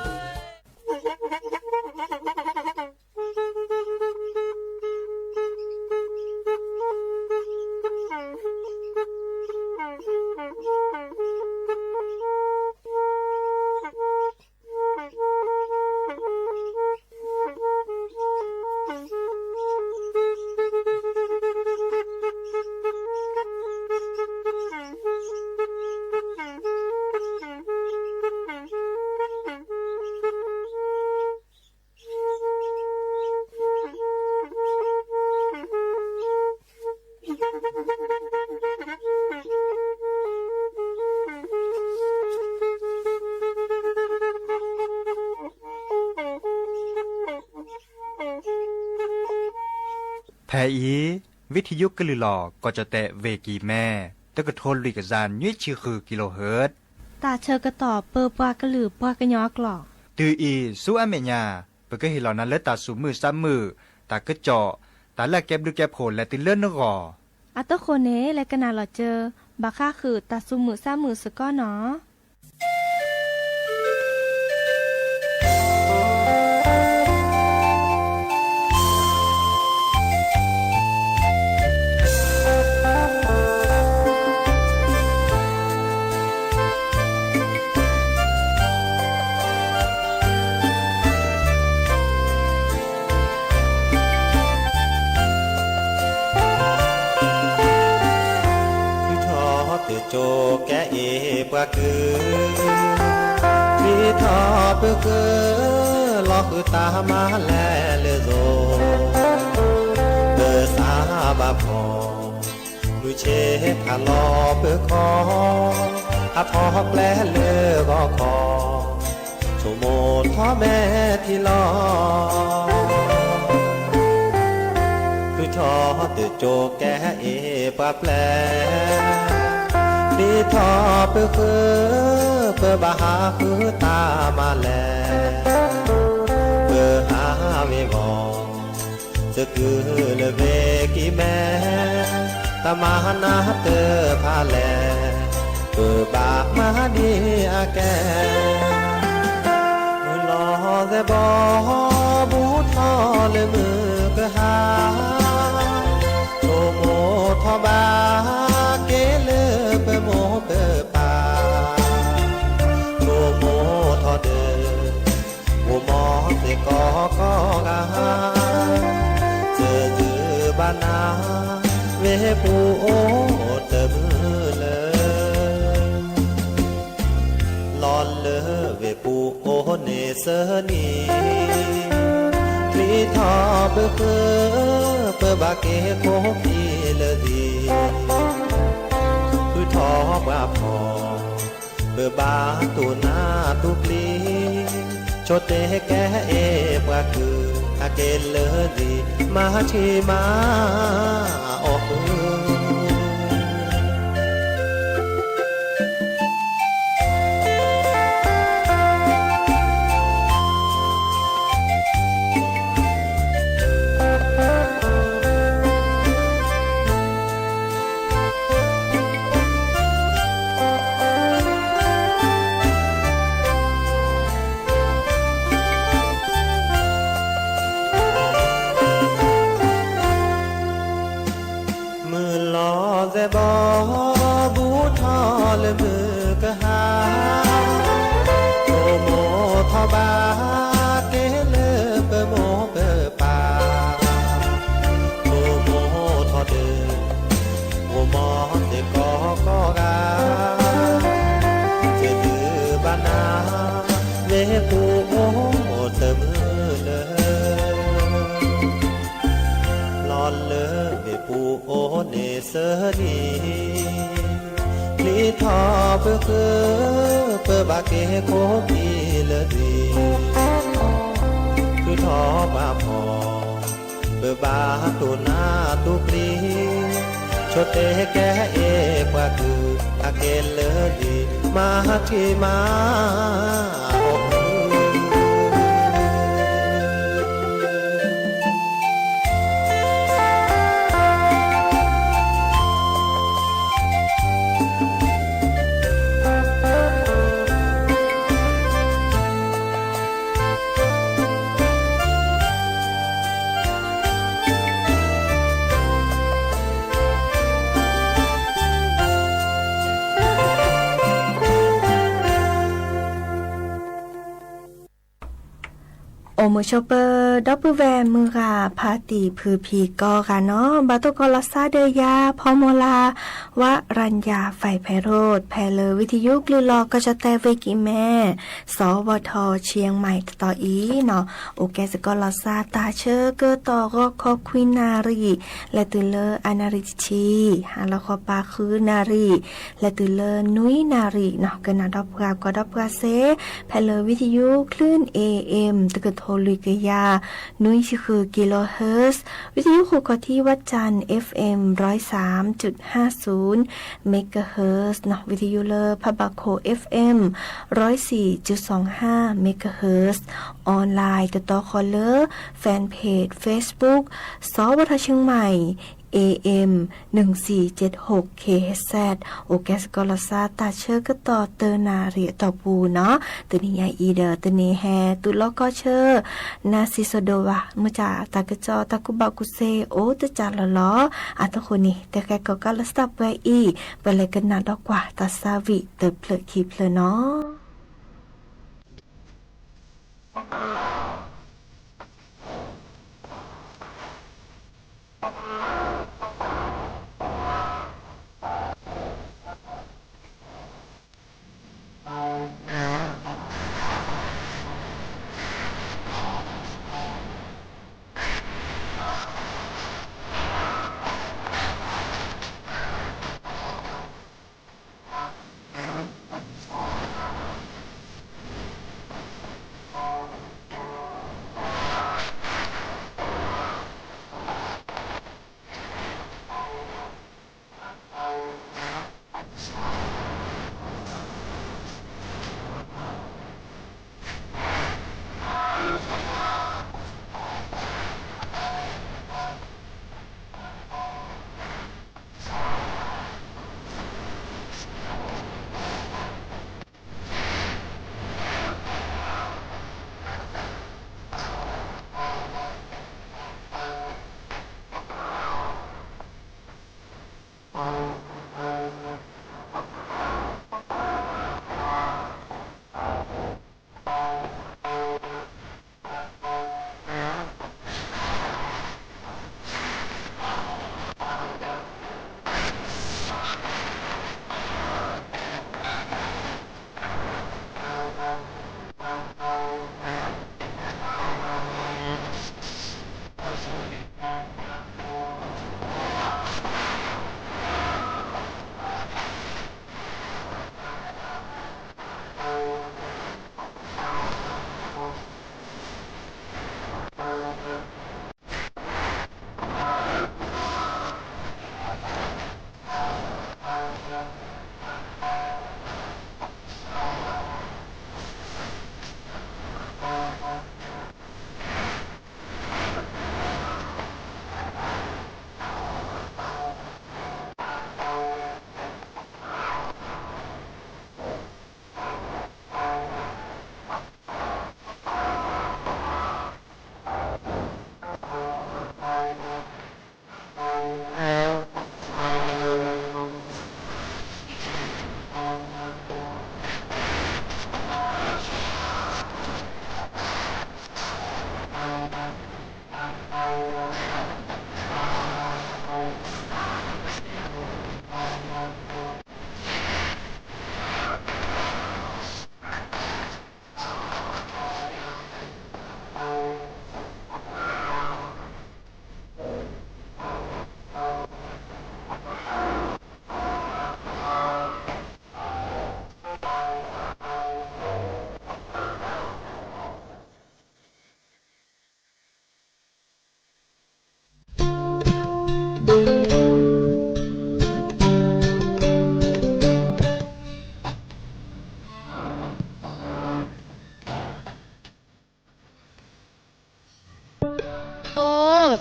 แพอีวิทยุกลือหลอก็จะแตะเวกีแม่ตะกะโทนลิกะจานยุ้ยชื่อคือกิโลเฮิรตซ์ตาเชอกระต่อเปอปากระหลือปากระยอกหลอกตืออีสู้อเมญาเปก็เห็นเหล่านั้นและตาสูมือซ้ำมือตากระเจาะตาแลกแก็บดูแก็บโผลและติเลื่อนนกออัตโคเนและกนาหลอเจอบาค่าคือตาสูมือซ้ำมือสก้อเนาะโจแกเอปะคือมีทอเปคือลอกตามาแลเลโซเบสาบาพอมือเชคาลอเปคออาพอแปลเลก็คอโชโมท้อแม่ที่รอคือทอตือโจแกเอปะแปลมีทอเพื่อเพื่อบาหาคือตามาแลเพื่อหาไม่บอกจะคือเลเวกีแม่ตามาหน้าเตอพาแลเพื่อบามาดีอาแกมือรอจะบอบูทอเลยมือก็หาโตโมทอบาเกลเปโมเปปาโลโมทอเดโมมอเสกอกอกาเจอจือบานาเวปูโอเตมือเลยลอนเลเวปูโอเนเสนีลีทอเบเบาเกโคพีเลดีทอบาพอเบบาตูนาตุปลีโชเตแกเอปะคืออาเกลเลดีมาชีมาออกบอบูทอเลมือกะหาโตโมทอบาเกเลเปโมเปปาโตโมทอเดโมมอเตกอกอกาเจตือบานาเวปูโอเตมือเลยลอนเลเวปูโอเนเสนีลีทอเพื่อเพื่อบาเกโคพีเลดีคือทอบาพอเพื่อบาตูนาตุปลีโชเตแกเอปะคืออาเกลเลดีมาที่มาโอโมโชเปอร์ดับเบิลแวร์มือค่ะพาตีพือพีกอค่ะเนาะบาตุกอลาซาเดยาพอโมลาวะรัญญาไฟไพโรดแพเลวิทยุกลือลอกจะแตเวกิแม่สวทเชียงใหม่ต่ออีเนาะโอแกสกอลาซาตาเชอเกอต่อก็คอควินารีและตุเลออานาริชีฮาลาคอปาคือนารีและตุเลอนุยนารีเนาะกันนาดับกาก็ดับกาเซแพเลวิทยุคลื่น AM ตะกะโทลิ ลุยกยานุ้ยชิคือกิโลเฮิรตซ์วิทยุคู่กอที่วัดจันทร์ FM 103.50 เมกะเฮิรตซ์เนาะวิทยุเลอพะบาโค FM 104.25 เมกะเฮิรตซ์ออนไลน์ต่อคอลเลอร์แฟนเพจ Facebook สวทเชียงใหม่ AM 1476 KHZ โอแกสกอลซาตาเชอร์ก็ต่อเตอร์นาเรียต่อปูเนาะตัวนี้ยาอีเดอร์ตัวนี้แฮตุลก็เชอร์นาซิโซโดวะเมื่อจากตากระจอตากุบากุเซโอตจาละล้ออาตคนนี้แต่แกก็กาลสตับไว้อีไปเลยกันนาดอกกว่าตาซาวิเตอเพลคีเพลเนาะ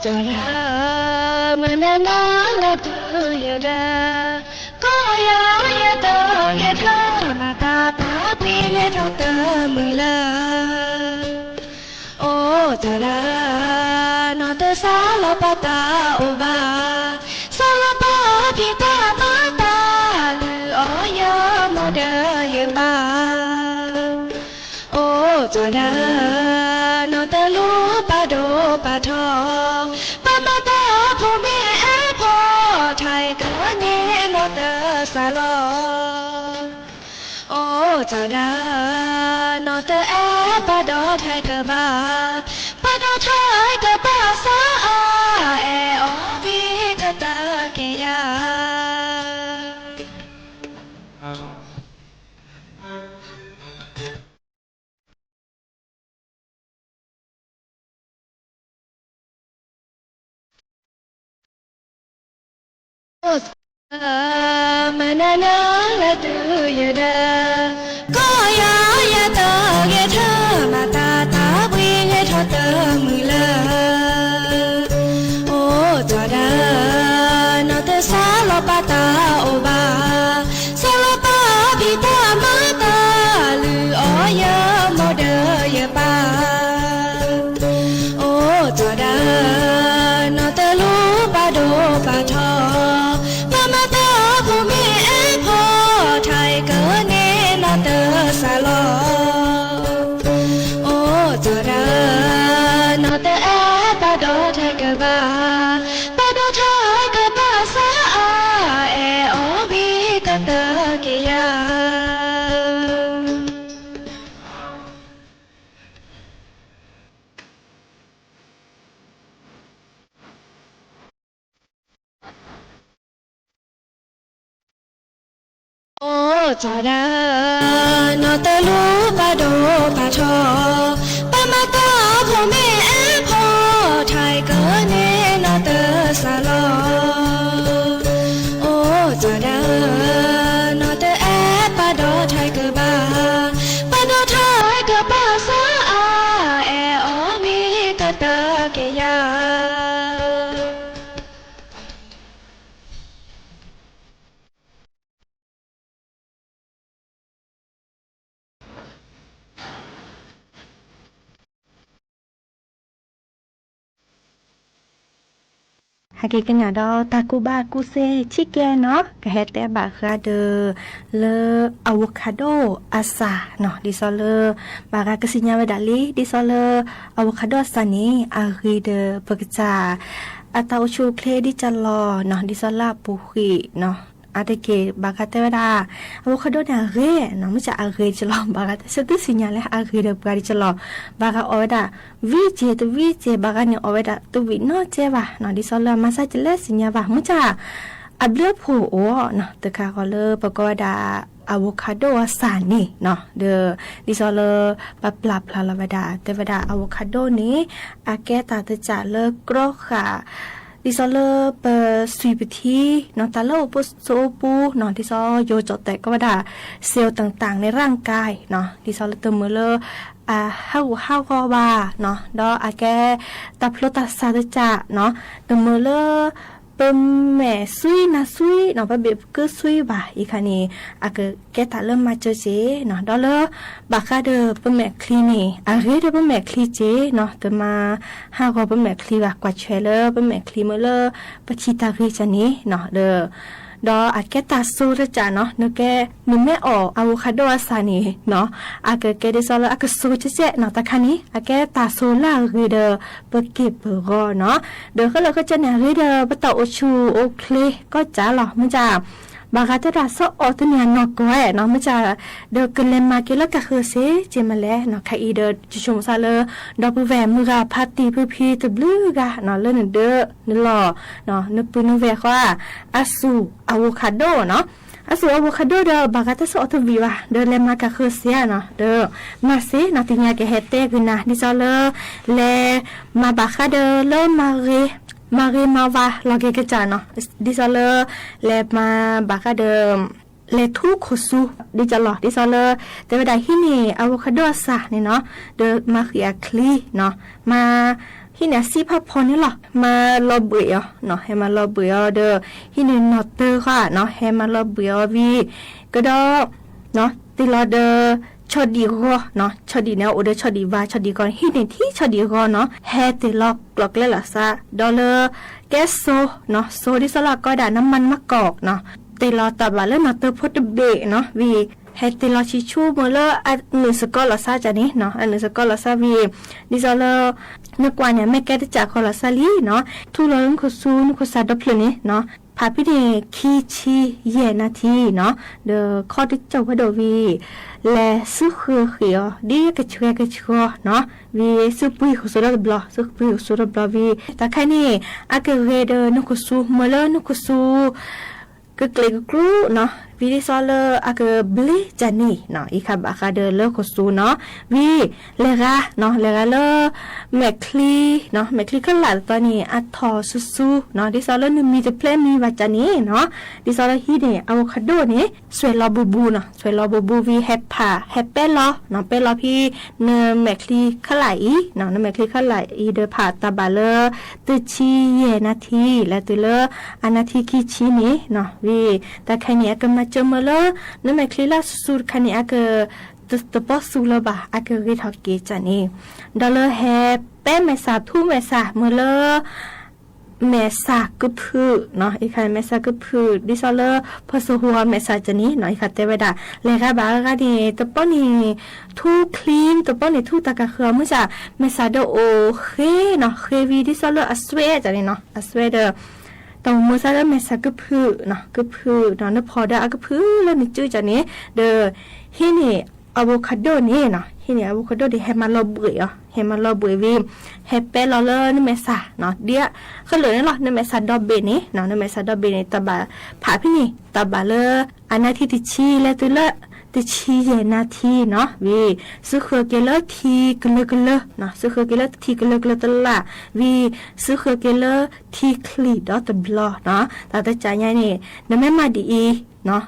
จะมันน่าละเธอยาดาก็ยายาเธอยาเธอหน้าตาตาปีเล่เราเธอมือละโอ้จะละนอเธอสาลปะตาโอบาสาลปะพิตาตาตาลืออ้อยาโมเดยบาโอ้จะละนอเธอลูปะโดปะทอปะมาตาพ่อแม่พ่อไทยก็เนนอเธอสาลอโอ้จะละนอเธอปะดอไทยก็บาปะดอไทยก็บาสาเอโอบีก็ตาเกีย manana la tu yada ko ya ya ta ge tha ma ta ta bwi ge tha ta mu la o ta da na te sa lo pa ta o ba sa lo pa bi ta ma ta lu o ya mo de ya pa o ta da na te lu pa do pa tha cha da no te lu pa do pa tho pa ma ta pho me a pho thai ko ne no te sa lo o cha da no te a pa do thai ko ba pa do thai ko ba sa a e o mi ta ta ke yaหากกันอย่างดอตากูบากูเซชิเกเนาะกะเฮแต่บาคาเดเลอะโวคาโดอาซาเนาะดิซอเลบากากะสิญาเวดาลีดิซอเลอะโวคาโดซานีอารีเดปกจาอาตาชูเคลดิจลอเนาะดิซอลาปูขีเนาะอาเตเกบากาเตวดาอะโวคาโดนาเรเนาะมะจะอาเรจลอบากาสตุสิญาเลอารีเดปกาดิจลอบากาออดาวิเจตวิเจบากาเนออเวดาตุวิโนเจวะเนาะดิซอลมาซาจเลสิญาบะมะจะอับเลโพโอเนาะตะคาก็เลปกอดาอะโวคาโดซานีเนาะเดดิซอเลปะปลาพลาลาวดาเตวดาอะโวคาโดนี้อาแกตาตะจะเลกรอค่ะดิซอเลเปสุยปทีเนาะตาเลปโซปูเนาะดิซอโยจอแต่ก็ว่าดาเซลล์ต่างๆในร่างกายเนาะดิซอเลเตมเลเฮาก็ว่าเนาะดออาแกตาพลตาซาตะจะเนาะเตมเลเปิมแม่ซุยนะซุยเนาะปะเบบก็ซุยบ่าอีคันนี้อาเกแกตาเริ่มมาเจอเจเนาะดอเลบาคาเดเปิมแม่คลีนี่อาเรเดเปิมแม่คลีเจเนาะเตมาหาก็เปิมแม่คลีว่ากว่าเชเลเปิมแม่คลีเมเลปะชิตาเรจันนี้เนาะเดดออาแกตาซูระจาเนาะเนแกมึงไม่ออกอะโวคาโดอาซานีเนาะอาเกเกเดซอลอาเกซูเจเนาะตะคันนี้อาแกตาโซลาเรเดเปเก็บเปรอเนาะเดก็เลยก็จะเนี่ยเรเดปะตาโอชูโอเคลก็จ้าหรอมันจะบากาตราซออตเนียนอกก้อยเนาะมันจะเดกเลมาเกลกะคือเซเจมาแลเนาะคาอีเดจิชมซาเลดอปูแวมือกาพาตีพื้พีตบลือกะเนาะเลนเดนลอเนาะนปืนเวว่าอาซูอะโวคาโดเนาะอาซูอะโวคาโดเดบากาตซออตวีวะเดเลมากะคือเซียเนาะเดมาเซนาติญาเกเฮเตกุนะดิซอเลเลมาบาคาเดเลมาเรมาวาลาเกกจาเนาะดิซอเลเลมาบากาเดิมเลทูโคซูดิจลอดิซอเลแต่ว่าได้ที่นี่อะโวคาโดซะนี่เนาะเดมาเรียคลีเนาะมาที่เนี่ยซีพับพอนี่หรอมาลอเบียเนาะให้มาลอเบียเดที่นี่นอตเตอร์ค่ะเนาะให้มาลอเบียวีก็ดอเนาะติลอเดชอดีก็เนาะชอดีเนี่ยโอเดชอดีว่าชอดีก่อนที่ในที่ชอดีก็เนาะแฮติล็อกเลยล่ะซะดอลเลอร์แก๊สโซเนาะโซดิสลาก็ได้น้ำมันมะกอกเนาะติลอตับว่าแล้วมาเตอร์พดเบเนาะวีแฮติลอชิชูเมเลอร์อันหนึ่งสกอลซาจานี้เนาะอันหนึ่งสกอลซาวีดิซอเลอร์นึกว่าเนี่ยแม่แกจะจากคอลซาลีเนาะทุลงคุซูนคุซาดพลนี่เนาะพาพี่เดคีชีเยนาทีเนาะเดข้อที่เจ้าพดวีและสุขเขียวดีกระชัวเนาะวีสุปุยสุรบลสุปุยสุรบลวีแต่แค่นี้อาเกเรเดนุกุสูเมเลนุกุสูก็เกลกรูเนาะ วิดิซอเลอากบลิจานี่เนาะอีคาบาคาเดเลโคซูเนาะวิเลกาเนาะเลกาเลแมคลีเนาะแมคลีก็หลายตอนนี้อัททอซูเนาะดิซอเลนึมีจะเพลมีวาจานี่เนาะดิซอเลฮีเนี่ยอะโวคาโดนี่สวยลอบูบูเนาะสวยลอบูบูวิแฮปพาแฮปเปลอเนาะเปลอพี่เนแมคลีขลายเนาะเนแมคลีขลายอีเดพาตาบาเลตุชีเยนาทีและตุเลอนาทีคิชินี่เนาะวิแต่แค่นี้ก็มาเจอมาเลยเนแมคลีลาสูดแค่นี้ก็ตบสูลบะอากเริทอกเกจันนี่ดอลแฮเป้เมษาทูเมษาเมื่อเลเมษากึพือเนาะอีกค่ะเมษากึพือดิซอเลพอสหัวเมษาจันนี้เนาะอีกค่ะเตวดาเลยค่ะบากะนี่ตบนี่ทูคลีนตบนี่ทูตะกะเคือมื้อจะเมษาโดโอเคเนาะเควีดิซอเลอสเวจันนี่เนาะอสเวเดตรงมือซาเลเมษากึพือเนาะกึพือเนาะเนพอดากึพือแล้วนี่จื้อจันนี้เดอฮีนี่อะโวคาโดนี่เนาะที่เนี่ยอะโวคาโดที่ให้มันระเบิดอ่ะให้มันระเบิดวิมให้เป็นเราเลยนี่เมษาเนาะเดี๋ยวก็เหลือนี่หรอนี่เมษาดอบเบนี่เนาะนี่เมษาดอบเบนี่ตบะผาพี่นี่ตบะเลยอันนาทีที่ชีและตัวละติชีเยนาทีเนาะวิสุขเกลทีกลกลเนาะสุขเกลทีกลกลตละวิสุขเกลทีคลีดอตบลอเนาะแต่ใจใหญ่นี่นั่นไม่มาดีเนาะ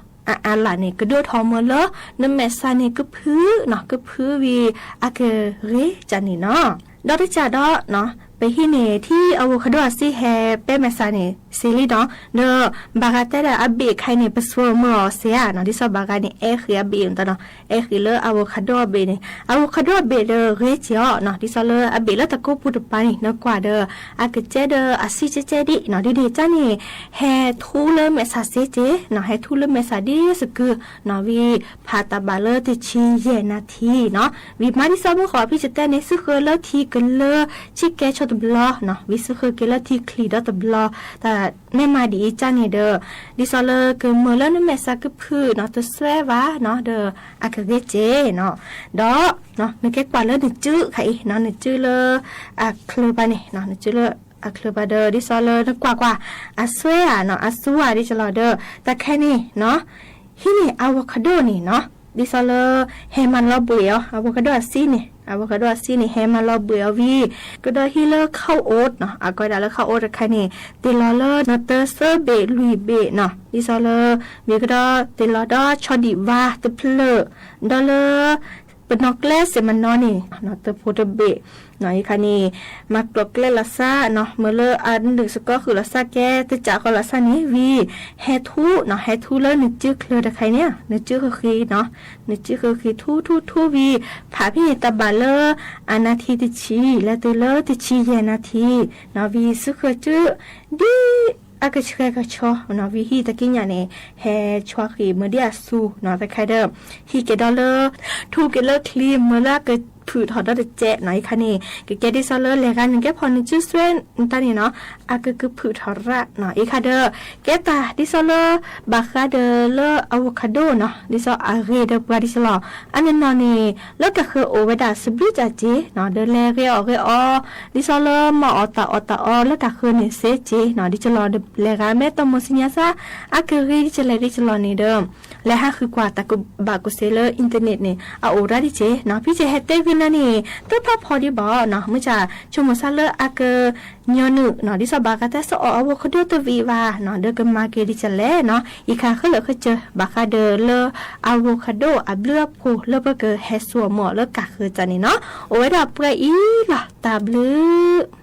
อาหลานนี่ก็ดูทอมเลน้ำแม่ซานี่ก็พื้เนาะก็พื้วีอาเกเรจันนี่เนาะดอกที่จ่าดอเนาะไปที่เนที่อะโวคาโดซีแฮเป้แม่ซานี่ซีรีเนาะเด้อบากาเตระอับเบกใครนี่เปสวมอเสียเนาะที่ซอบากานี่คืออับเบนตะเนาะคือเลอะโวคาโดเบนี่อะโวคาโดเบเดเรจิอเนาะที่ซอเลอับเบละตะโกปุตปานี่เนาะกว่าเดอากเจเดอาซิเจดิเนาะดีๆจ้านี่แฮทูเลเมซาเซเจเนาะแฮทูเลเมซาดิสกือเนาะวีพาตาบาเลติชีเยนาทีเนาะวีมาที่ซอมขอพี่จะแต่ในซึเคเลทีกันเลชิแกชดบลอเนาะวิซึเคเกลทีคลีดอตบลอแต่ไม่มาดีจ้านี่เด้อดิซอเลคือเมื่อแล้วนี่แม่สักคือเนาะตัวสวยวะเนาะเด้ออากาเกเจเนาะดอเนาะนึกแก่กว่าแล้วนึกจื้อไข่เนาะนึกจื้อเลยคลือบานี่เนาะนึกจื้อเลยคลือบาเด้อดิซอเลนึกกว่าสวยเนาะสวยดิซอเลเด้อแต่แค่นี้เนาะที่นี่อะโวคาโดนี่เนาะดิซอเลเฮมันลอเบียวอะโวคาโดซีนี่อะโวคาโดซีนี่เฮมันลอเบียววีก็ได้ฮิเลข้าวโอ๊ตเนาะก็ได้แล้วข้าวโอ๊ตแค่นี้ติลอเลนอเตอร์เซอร์เบลุยเบเนาะดิซอเลมีก็ได้ติลอดอชอดิวาตะเพลดอเลเป็นนอกเลสมันนอนี่เนาะตะโพตะเบเนาะอีคันนี้มากรอกเลลาซาเนาะเมื่อเลอันดึกสก็คือลาซาแกตะจากก็ลาซานี้วีเฮทูเนาะเฮทูเลนึกจื้อเคลตะไคเนี่ยนึกจื้อคือเนาะนึกจื้อคือทูวีผาพี่ตะบาเลอนาทีติชีและตุเลติชีเยนาทีเนาะวีสุขจื้อดีอากาศก็ชอเนาะวิธีตะกี้อย่างนี้แฮชัวคีเมื่อเดียสูเนาะแต่ใครเดิมฮีเกดอลเลอร์ทูเกลเลอร์คลีมเมื่อละก็ผืดหอดได้เจ็ดหน่อยค่ะนี่ก็แกดิซอลเลอร์เลยกันแกพอนึกชื่อสวยตานี่เนาะอากาศผืดหอดละเนาะอีค่ะเด้อแกตาดิซอลเลอร์บาคาเดอเลอร์อะโวคาโดเนาะดิซออาเรเดอร์บาดิซอลอันนั้นเนาะนี่แล้วก็คือโอเวดาสบิจาเจเนาะเดเลเรอดิซอลเลอร์มาออตาแล้วก็คือเนี่ยเซเจเนาะดิซอลเลอร์เลกาเมตโมซิญาซาอากาศดิซอลเลอร์ดิซอลเลอร์นี่เดิมและถ้าคือกว่าตะกุบากุเซเลอร์อินเทอร์เน็ตนี่เอาโอราดิเจเนาะพี่เจเฮเตวินานี่ตัวพอดีบ่เนาะมื้อจะชุมซาเลออากญอนึเนาะดิซอบากาตะซออะโวคาโดตวีวาเนาะเดกมาเกดิจะแลเนาะอีคาเขาเลยเขาเจอบาคาเดเลอะโวคาโดอับเลือโพเลเบเกเฮซัวหมอเลกะคือจันนี่เนาะโอ้ยดาเปรอีล่ะตาบลือ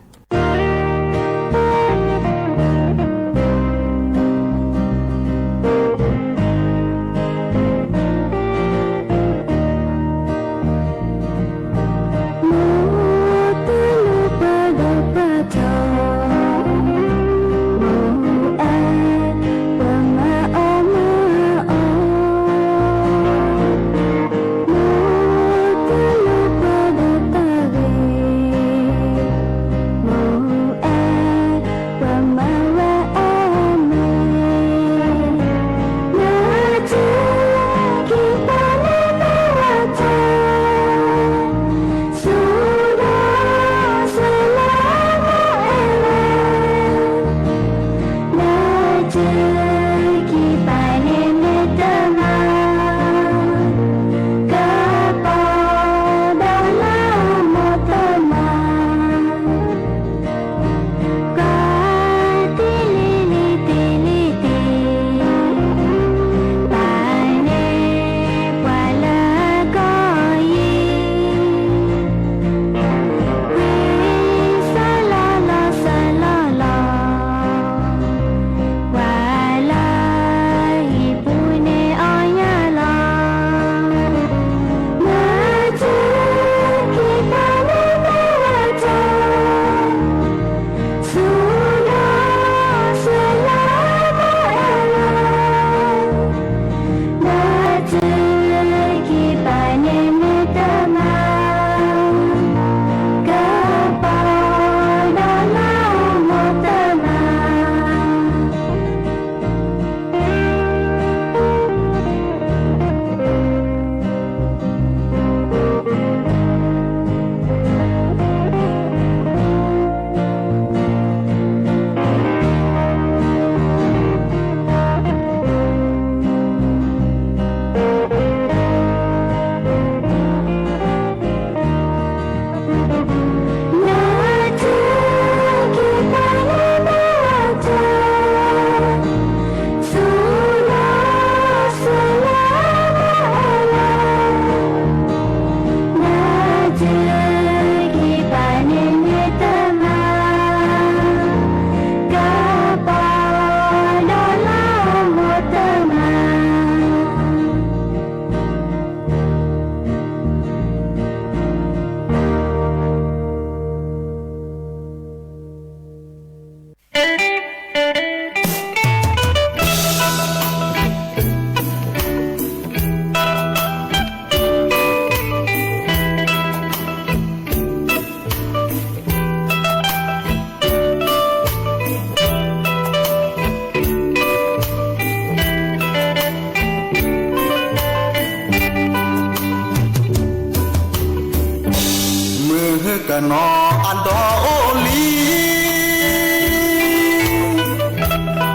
กันนออันดอโอลี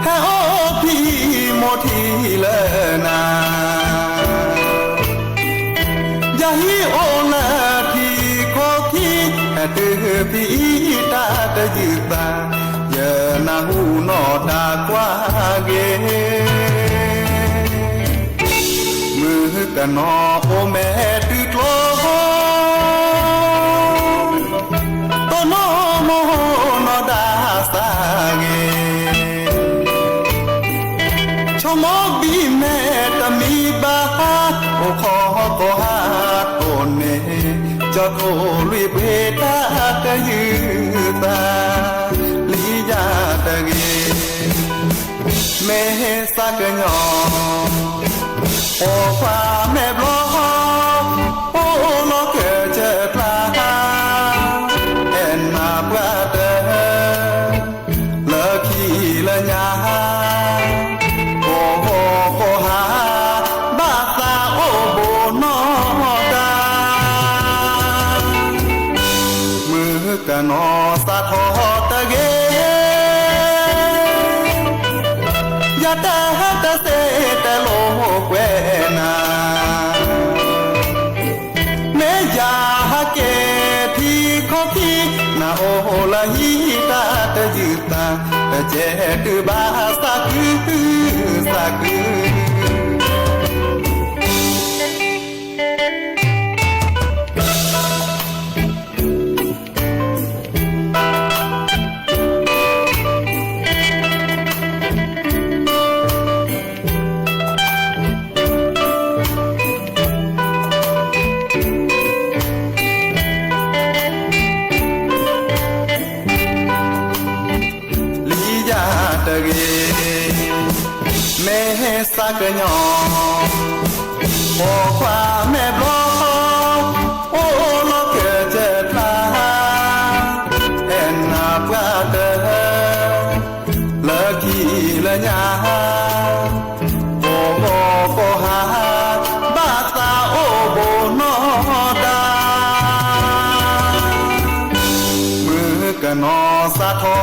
เฮโอพี่โมทีเลนาอย่าฮิโอนาทีโคคีตือพี่ตาตะยืตาเยนาหูนอดากว่าเกมือกันนอโอแม่ตือโลโตโนโมนอดาสาเกชมอกบีแม่ตะมีบาโอขอก็หาโตเนจอดโอลุยเพตาตะยืตาลียาตะเกเมสักญอโอฟ้าแม่บลอโอโลเกเจปลาเอ็นนาปลาเตเลขีละญาโอโคหาบาสาโอโบนอดามือกันนอสะทอตะเกยาตาตะเสตะโลเวนาเมยาเกที่ขอคีนาโอละฮีตาตะยืตาตะเจตบาสักสักเมสักญอโอควาแม่บลอโอโลเกเจตลาเอ็นนาปลาเตเลกีละญาโอโมโกหาบาสาโอโบนอดามือกันนอสะทอ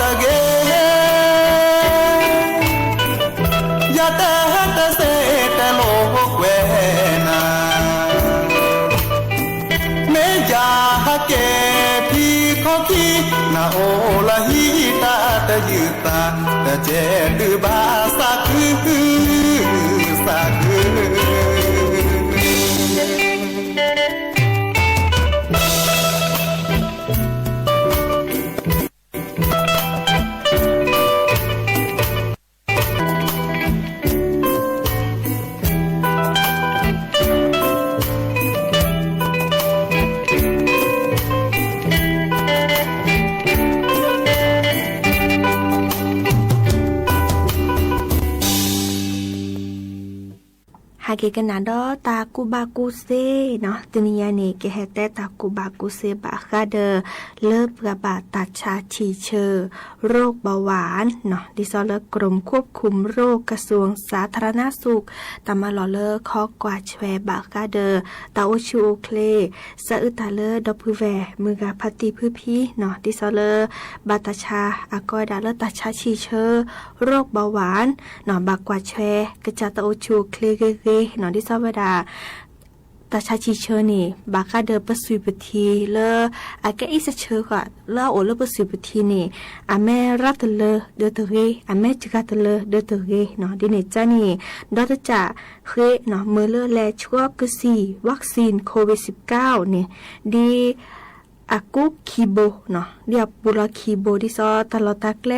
ตะเกยาตาตะเสตะโลเวนาเมยาเกพี่ขอคีนาโอละฮีตาตะยืตาตะเจตือบาสักสักหาเกกันนาดอตากูบากูเซเนาะตุนิยาเนเกเฮเตตากูบากูเซบาคาเดอเลิบกระบาดตัดชาชีเชอโรคเบาหวานเนาะดิซอเลกรมควบคุมโรคกระทรวงสาธารณสุขตามาลอเลคอกวาดแชบาคาเดอตาโอชูโอเคลสะอึตาเลดอพูแวมือกาพัตติพืพีเนาะดิซอเลบาตาชาอากอยดาเลตัดชาชีเชอโรคเบาหวานเนาะบากวาดแชกระจาตาโอชูเคลเกหนอที่ซอเวดาตาชาชีเชอนี่บาคาเดอปสุยปทีเลอาแกอิสเชอค่ะเลโอเลปสุยปทีนี่อาแม่รัตเลเดอตเรอาแม่จิกาตเลเดอตเรเนาะดิเนจานี่ดอตจ่าเฮเนาะเมเลแลชัวกสีวัคซีนโควิด-19นี่ดีอากุคีโบเนาะเดียบุลคีโบที่ซอตลอดตักแล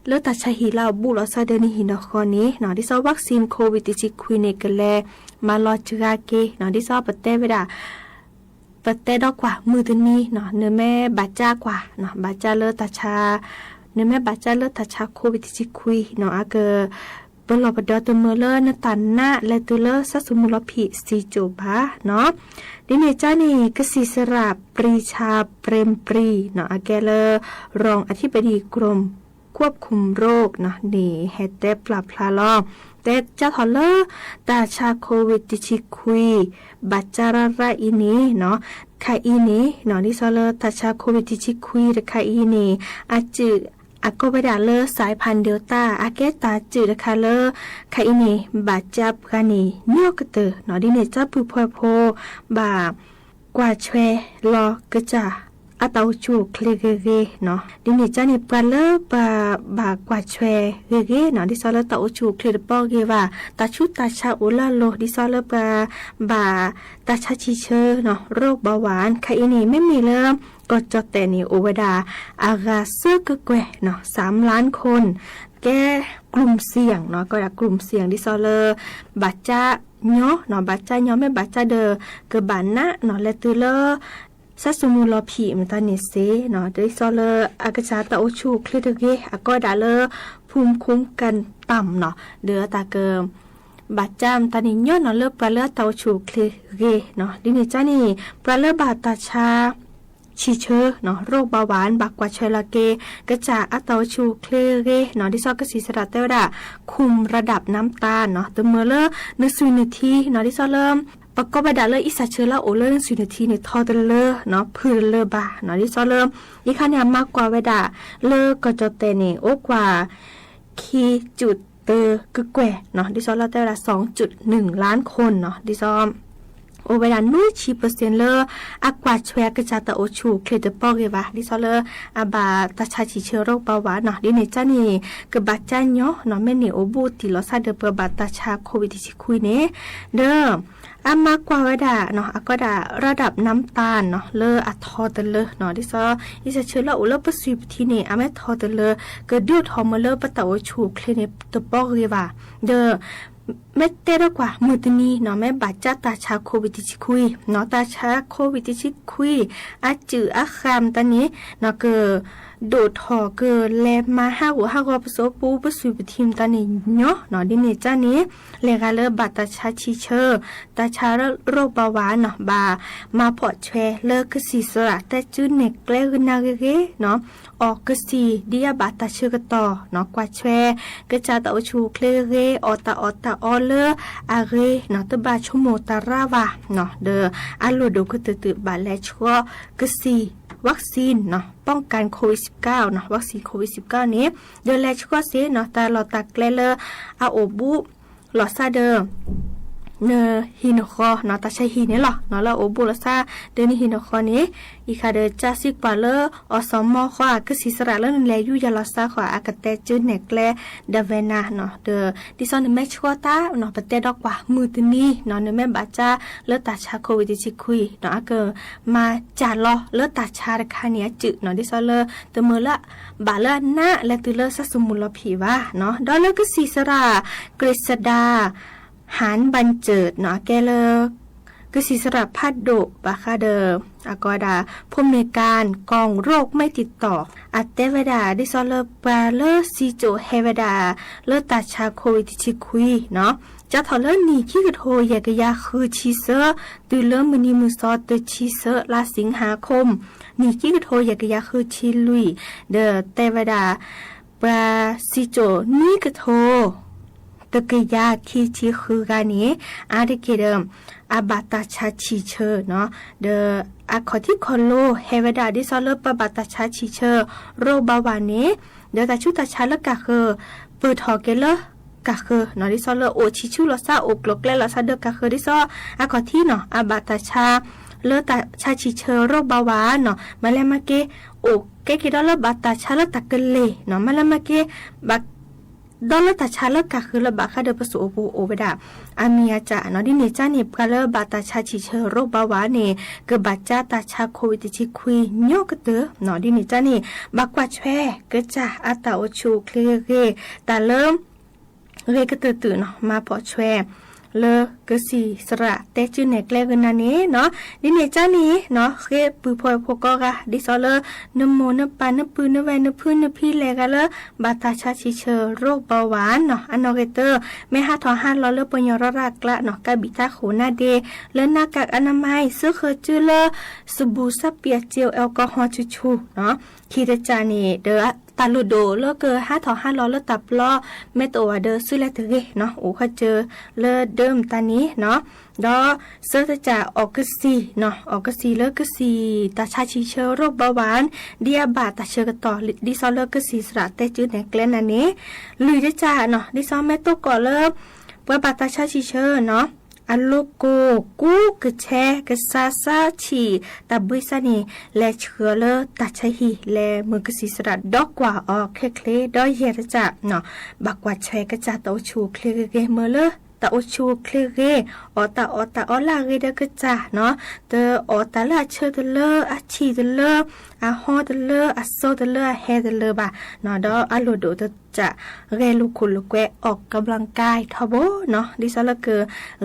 เลือดตัดชาฮีลาบุลซาเดนิหินคอนี้เนาะที่ซอวัคซีนโควิด-19คุยเนกแลมาลอจราเกเนาะที่ซอปะเตเวดาปะเตดอกกว่ามือตัวนี้เนาะเนื้อแม่บาจ้ากว่าเนาะบาจ้าเลือดตัดชาเนื้อแม่บาจ้าเลือดตัดชาโควิด-19คุยเนาะอาเกเปลอปดอตัวเมเลอร์นตันหน้าและตัวเลอร์สัสมุลพิสีโจบาเนาะดิเนจานี่กสิสระปรีชาเปรมปรีเนาะอาแกเลอรองอธิบดีกรมควบคุมโรคเนาะนี่เฮดเตปลาพลาลอแต่จะทอเลอร์ตาชาโควิด-19คุยบัจจาระอินี้เนาะ คาอีนี้เนาะดิซอเลตาชาโควิดที่ชิคุยหรือคาอีนี้อาจืออาก็ไปด่าเลอสายพันธุ์เดลต้าอาเกตาจืดคาเลอคาอินีบาจับกานีเนียกเตอเนาะดิเนจับปุพโพบากว่าแชรอกระจาอาตาจูเคลเกเกเนาะดิเนจานี่ปลาเลบากว่าแชเกเกเนาะดิซอเลตาจูเคลปอเกว่าตาชุตาชาอุลาโลดิซอเลบาตาชาชิเชเนาะโรคเบาหวานคาอินีไม่มีเลยก็จอแต่นี่โอวดาอากาเซอร์กแกวเนาะ3 ล้านคนแก้กลุ่มเสี่ยงเนาะก็กลุ่มเสี่ยงดิซอเลบาจ้าเนาะเนาะบาจ้าเนาะไม่บาจ้าเดอเกบานนะเนาะเลตุเลซัสมูลพีมันตานิเซเนาะดิซอเลอากาชาตาโอชูคลิตเกอากอดาเลภูมิคุ้มกันต่ำเนาะเดือตาเกิมบาดจามตานิย้อนเนาะเลปลาเลเตาชูคลิเกเนาะดินิจานี่ปลาเลบาตาชาชีเชอเนาะโรคเบาหวานบักกว่าเชลาเกกระจาอัตโตชูเคลเกเนาะที่ซอกกสีสระเตวดาคุมระดับน้ำตาลเนาะตัวเมื่อเลนสุนิทีเนาะที่ซอเริ่มประกอบไปด่าเลอิสาเชลาโอเลนสุนิทีในทอเตเลเนาะพื้นเลบาเนาะที่ซอเริ่มอีกขั้นเนี่ยมากกว่าเวดาเลก็จะเตนี่โอกว่าคีจุดเตอกึกแกวเนาะที่ซอเลเตวดา 2.1 ล้านคนเนาะที่ซอโอเวลานุ่ยชีเปอร์เซ็นต์เลออากว่าแชร์กระจาตาโอชูเคลเดปอกเกวะดิซอเลอาบาตาชาชิเชโรเบาหวานเนาะดิเนจานี่กบาจานเนาะเนาะแม่นี่โอบูติลอซาเดเปบาตาชาโควิดที่คุยเนเด้ออามากกว่าเวดาเนาะอาก็ดาระดับน้ำตาลเนาะเลออะทอเตเลเนาะดิซออิสเชลาโอเลปสุยปทีนี่อาแม่ทอเตเลกระดิวทอมเลปตาโอชูเคลเนตปอกเกวะเด้อแม่เตระกว่ามือตนีเนาะแม่บาดจ้าตาชาโควิดที่คุยเนาะตาชาโควิดที่คุยอาจืออาคามตอนนี้เนาะเกโดดหอเกแลมา5 ประสบปูประสุยปทีมตอนนี้เนาะดิเนจ้านี้เลกาเลบาตาชาชีเชอตาชาโรคเบาหวานเนาะบามาพอแชเลิกกสีสระแต่จื้อเนกเลกนาเกเนาะออกกสีเดียบาตาเชกต่อเนาะกว่าแชกระจาตาชูเคลเกออตาออเลอาเรเนาะตบาชโมตาราวาเนาะเดออาโลโดกตึบาแลชัวกสีวัคซีนเนาะป้องกันโควิด -19 เนาะวัคซีนโควิด -19 นี้เดอแลชัวเซเนาะตาลอตาแกลเลอาโอบุลอซาเดอเนฮินคอเนาะตาใช้ฮินี่หรอเนาะแล้วโอบุลซาเดนี่ฮินคอนี้อีคาเดจาซิกปาเลอสมอขวากสิสระแล้วแลอยู่ยาลอซาขวาอากาเตจืเนกแลดาเวนาเนาะเดอดิซอนแม่ชัวตาเนาะปะเตดอกว่ามือตนี้เนาะแม่บาจาเลตาชาโควิดที่คุยเนาะเกมาจาลอเลตาชาคาเนียจืเนาะดิซอเลตเมละบาละนะและตุเลซัสมุลผีว่าเนาะดอเลกสิสระกฤษดาหานบันเจิดเนาะแกเลกสิสระพัดโดบาคาเดออากอดาผู้อำนวยการกองโรคไม่ติดต่ออัตเตเวดาดิซอเลปาเลซีโจเฮเวดาเลตาชาโควิดที่คุยเนาะจะทอเลนี่ขี้กระโทยากยาคือชีเซอร์ตือเลมือนีมือซอตชีเซอร์ลาสิงหาคมนี่ขี้กระโทยากยาคือชีลุยเดอเตเวดาปาซีโจนี่กระโทตะกยาคีชีคือการนี้อาริเกเดิมอาบาตาชาชีเชอเนาะเดออาขอที่คอนโลเฮเวดาดิซอเลปบาตาชาชีเชอโรบาวานี้เดอตาชุตาชาละกะคือเปิดหอเกเลกะคือเนาะดิซอเลโอชิชูลอซาโอกลกแลลอซาเดกะคือดิซออาขอที่เนาะอาบาตาชาเลตาชาชีเชอโรบาวาเนาะมาเลมาเกโอเกกิดอลบาตาชาละตะกะเลเนาะมาเลมาเกบักดอลตาชาเลกะคือละบาคาเดปสุโอปูโอเวดาอามีอาจาเนาะดิเนจานี่กะเลบาตาชาชิเชอโรบาวาเนกะบาจาตาชาโควิดที่คุยญอกะเตอเนาะดิเนจานี่บักกว่าแชกะจาอาตาโอชูเคลเกตาเริ่มเรกะเตอเนาะมาพอแชเลกสีสระเตจืเนกเลกนานี้เนาะดิเนจานี้เนาะเคปือพอยพกกะดิซอเลนโมนปานปืนแวนพื้นพี่เลกะเลบาตาชาชิเชอโรคเบาหวานเนาะอันโนเกเตอร์แม่5 ทอ 5 เลปญรรักละเนาะกะบิตาโขนาเดเลหน้ากากอนามัยซื้อเคจือเลสบู่ซับเปียเจลแอลกอฮอล์ชูๆเนาะ คีดจานี่เด้อตาลุโดเลิกเกอ5,500เลิกตับล้อแม่ตัวเด้อซื้อแล้วถือเนาะโอ้เขาเจอเลิกเดิมตานี้เนาะดอเสื้อจะออกกสีเนาะออกกสีเลิกกสีตาชาชีเชอโรคเบาหวานเดียบาตาเชอกันต่อดิซอเลิกกสีสระเตจื้อแหนเกลนอันนี้ลุยได้จ้าเนาะดิซอแม่ตัวก่อเลิกเพื่อบาตาชาชีเชอเนาะอัลโลโกกูกแชกซาซาชีตาบุยซานีและเชื้อเลตัดใช้หีและมือกสีสระดอกกว่าออกเคลดอยเฮรจะเนาะบักกว่าแชกจะโตชูเคลเกเมเลตาโอชูเคลเกอตาอลาเรเดกจะเนาะเตอตาลาเชอเตเลอาชีเตเลอาฮอเตเลอาโซเตเลเฮเตเลบะเนาะดออัลโลโดจะเรลูคุลแกออกกำลังกายทบเนาะดิซาลเก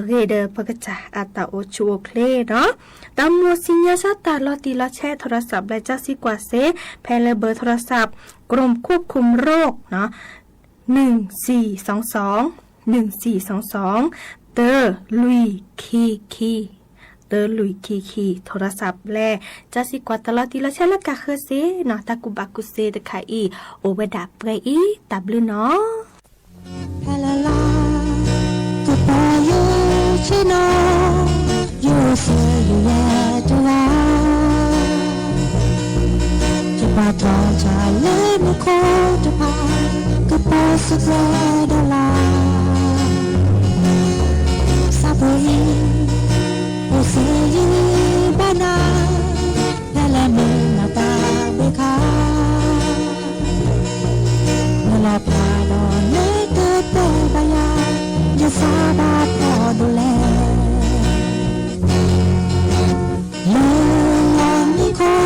เรเดปกจะอาตาโอชูเคลเนาะตามมัวสิญญาชาตาลอตีละแช่โทรศัพท์และจ้าซีกว่าเซแพลเบอร์โทรศัพท์กรมควบคุมโรคเนาะ1422เตอลุยคีเตอลุยคีโทรศัพท์และจะสิกว่าตลอดทีละเชละกะเคเซเนาะตะกุบักกุเซตะไคอีโอเวดาเปรอีตับลือเนาะฮาลาลากะปาโยชิโนโยเซโยยาตะลาจะปาทอจาเลมโคตะพากะปาสะดาลาซาโบอีโอเซยีบานาลาลาเมนาตาเบคานาลาพาดอนเนเตเตบายายาซาบาพอดูแลเมื่อนี้ขอ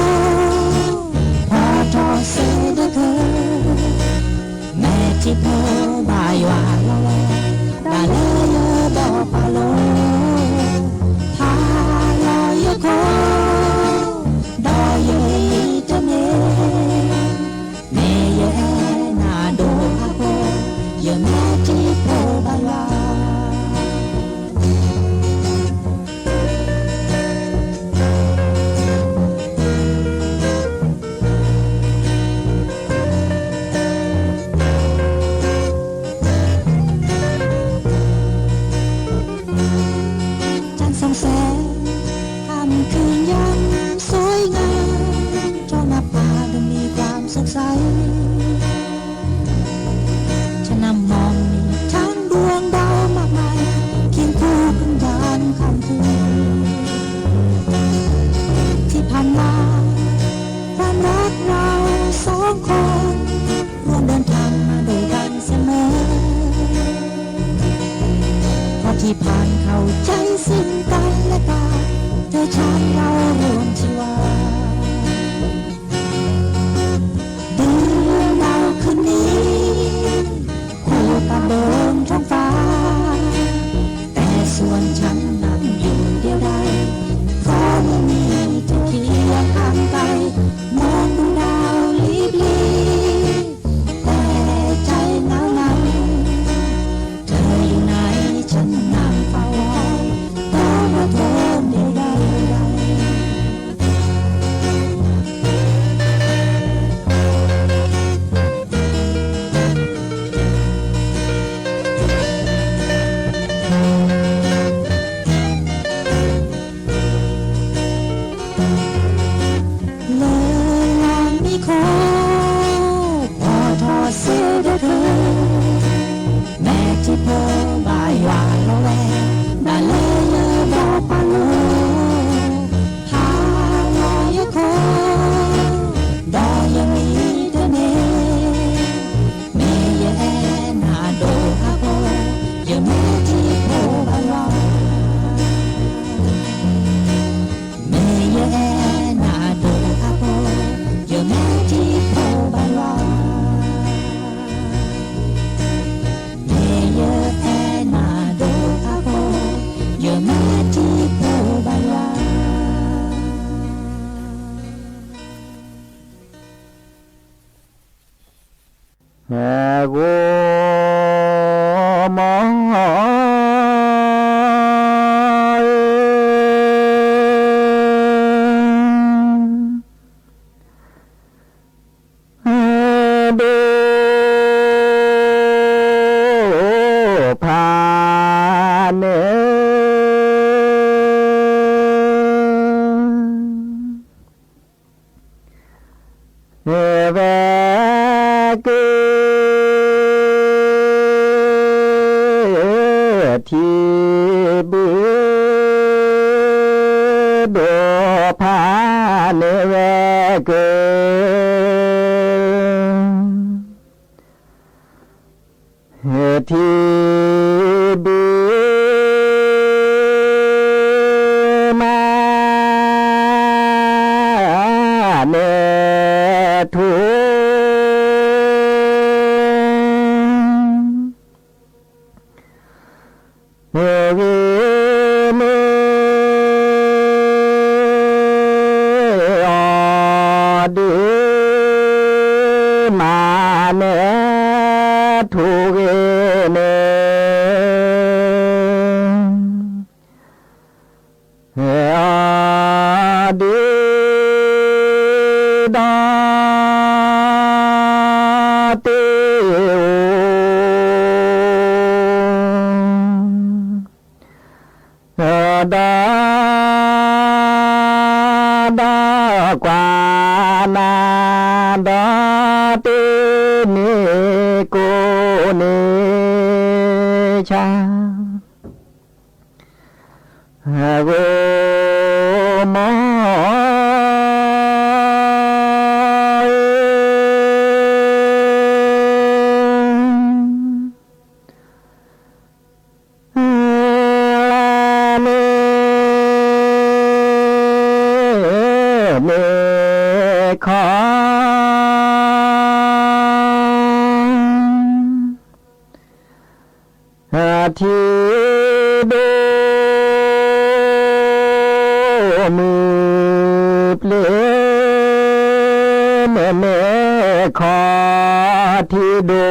พอทอเซเดเธอแม่ที่พอบายวาลาลาดาเลเยบอปาโลดอยเยจะเมเมเยนาโดฮาโกเยแม่จีโพบายาจันทร์ส่องแสงคืนยามสวยงามจอหน้าผาดูมีความสดใสฉันนำมองมีทั้งดวงดาวมากมายเคียงคู่กันยามค่ำคืนที่ผ่านมาความรักเราสองคนร่วมเดินทางมาด้วยกันเสมอเพราะที่ผ่านเข้าใจซึ่งกันและกันเธอฉันเรารวมชีวาเดือนดาวคืนนี้คู่ตาเดินท้องฟ้าแต่ส่วนฉันนั้นอยู่เดียวดายเพราะไม่มีเธอเคียงข้างกายมองดูดาวลิบลีแต่ใจหนาวหนาวเธออยู่ไหนฉันนั่งเฝ้าไว้แต่ว่าเธอเดียวดาย ดูพาเนเวกีที่บืดูพาเนเวกีที่บืมาเนทุเวเนอดีมาเนทุเกเนอดีดาเตดาดากวานาดาเตนิโกเนชาโกมอเมขอที่ดูมือเปลี่ยนเมขอที่ดู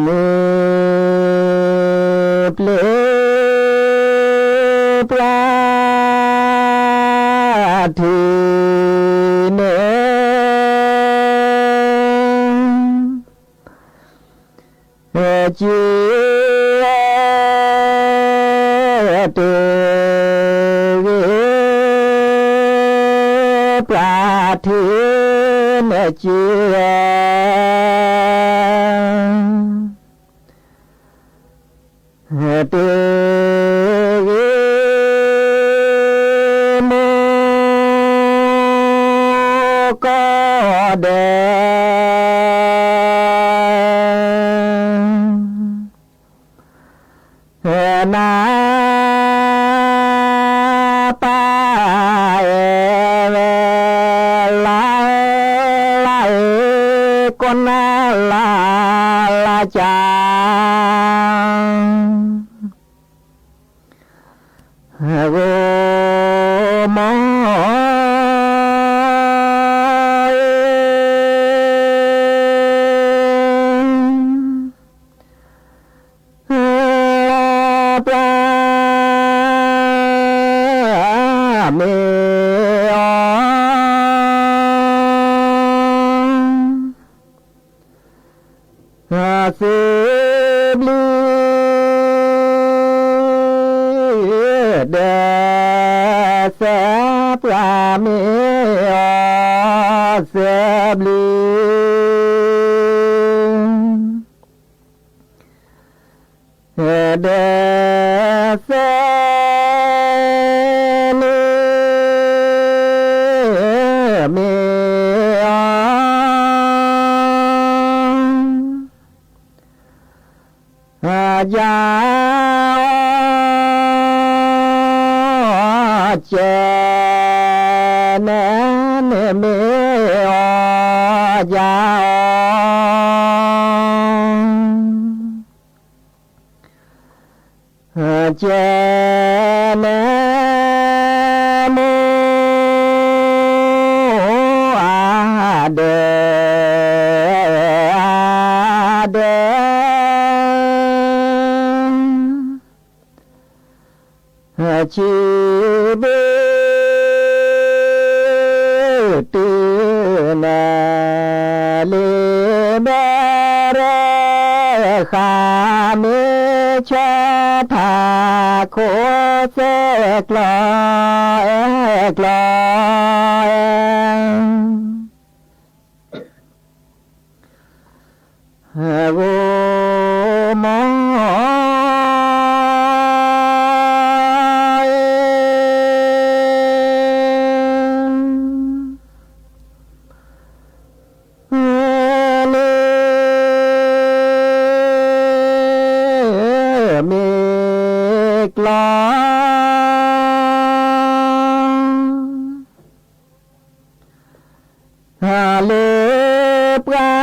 มือเปลี่ยนปลาทีเนจีเตปลาทีเนจีเตโมก็เดนาปาเอเวลาลาก็นาลาลาจาโกมอปลาเมอสิบลีเดเสปลาเมอเสบลีเดเสเนเมอยาเจเนเมอยาเจเนโมอาเดอาเดชีเบ ตีนาเลเบเรขาเมชาทาโคเสกลอยโอมเลปรา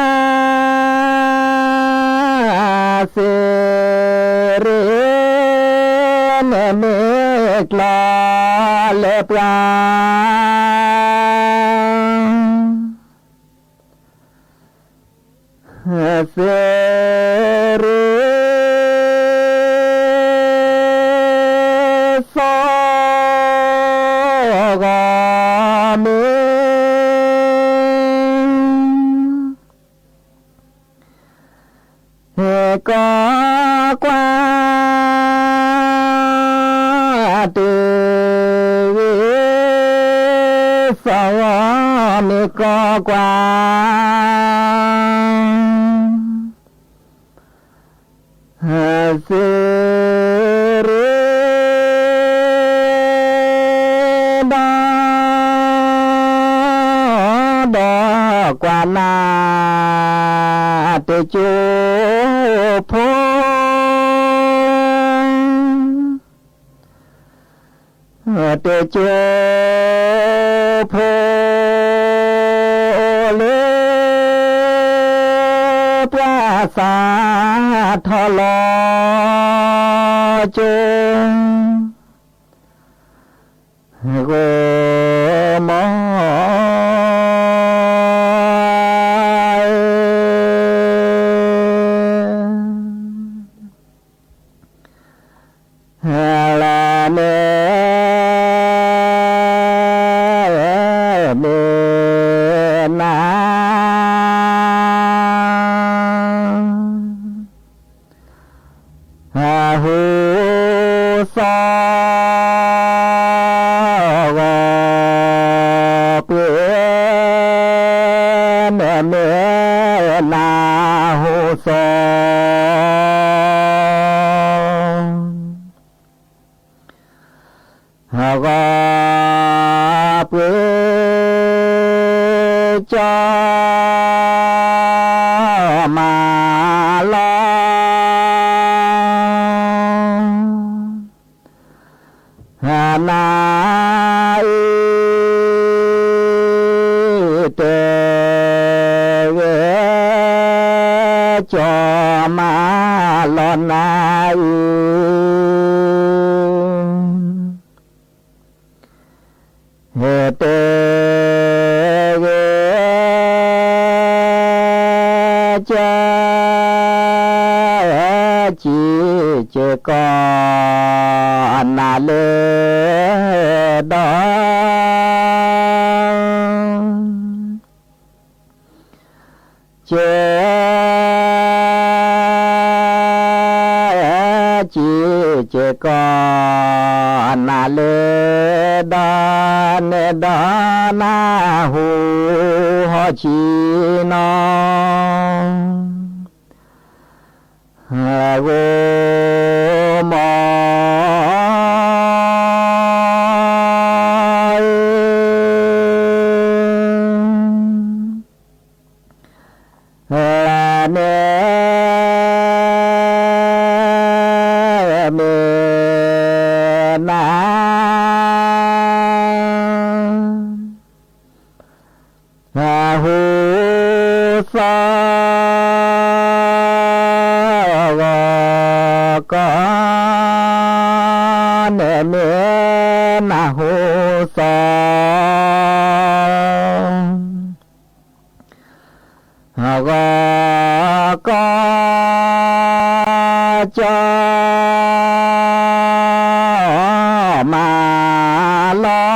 เสเรนเมกลาเลปราเสเรโซกาเมก็กว่าเตสวามิก็กว่าเสเรดาดอกว่านาเตจูโพเตโจโพเลปราสาทลอจงโกมอจอมาลนาเตจอมาลนาเตจะจีเจกอนนาเลดเจจีเจกอนนาเลดเนดานาหูหอชีนอโวมอเนเมนาหูสากอนเมนาหูสก็จะมาลอ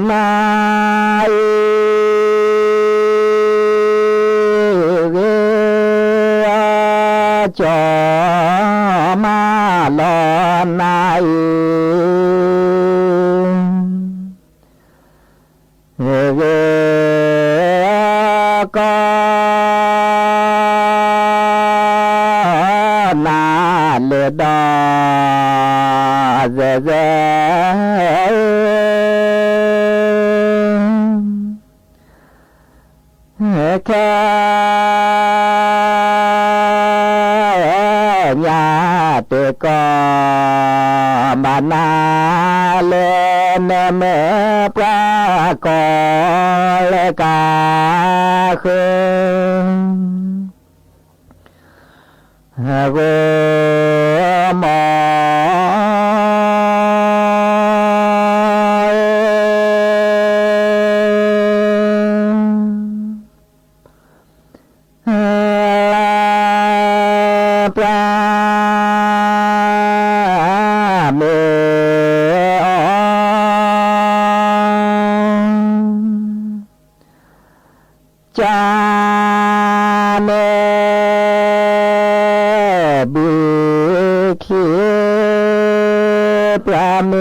นาจอมาลอนายก็นาเลดาเจแค่ญาติก็มานาเลนเมื่อปรากฏเลกาคือเวมอปราเมจาเนบุคีปราเม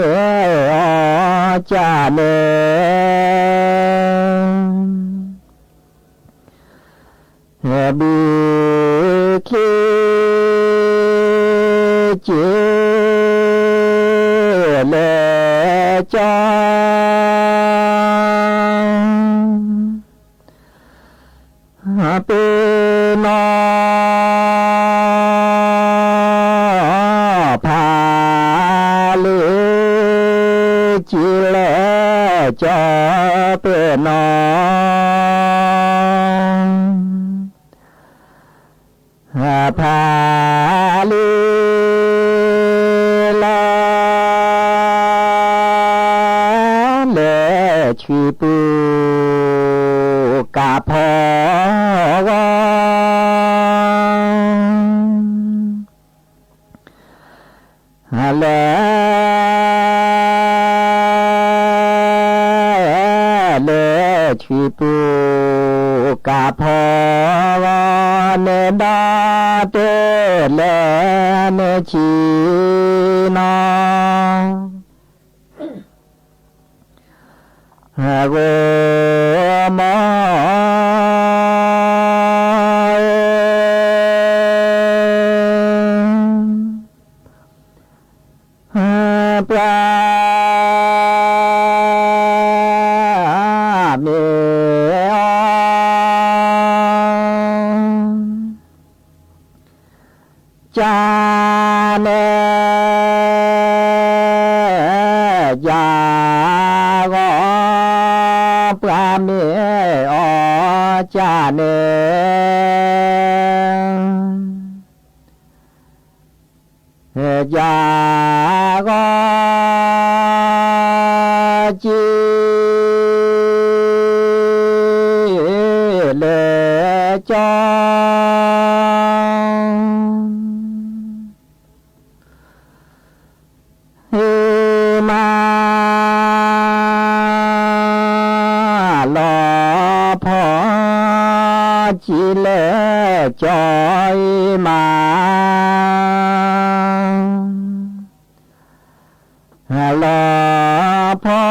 จาเนบุคีเจเลจเปนอพาเลจิเลจเปนอพาลีลาเลชีปูกาพอเลเลชีปูกาพอเนดาเตเลเนชีนอเวมอปราเมจาเนยากปราเมจาเนยากจีเลจมาลอพอจิเลจอยมาลอพอ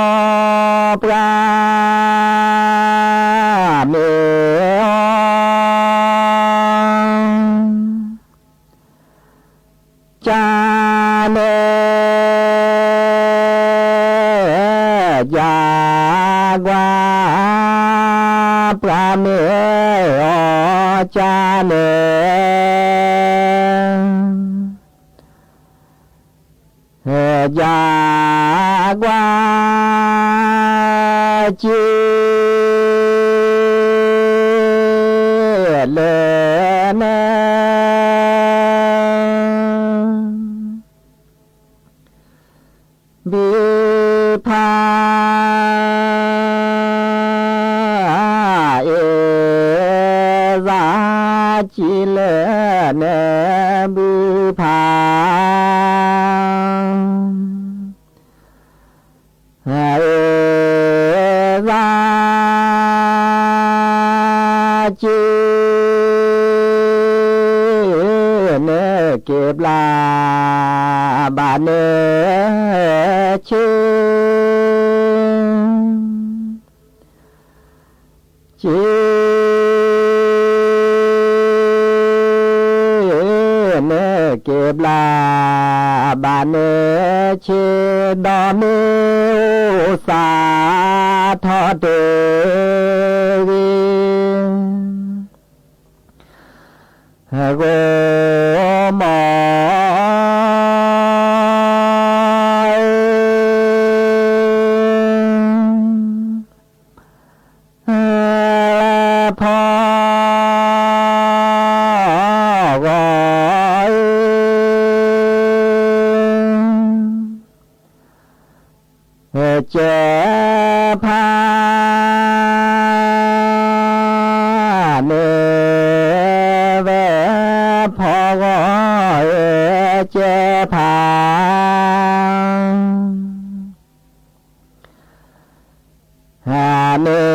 ปราเมจาเนยากว่าปราเมจาเนยากว่าจีเลเนบิพาเอซาจิเลเนบิพาเอ จีเนเก็บลาบาเนชีจีเนเก็บลาบาเนชีดอเมสาทอเตวีโกมพอเจ้าพาเนเวพอเจ้าพาหาเน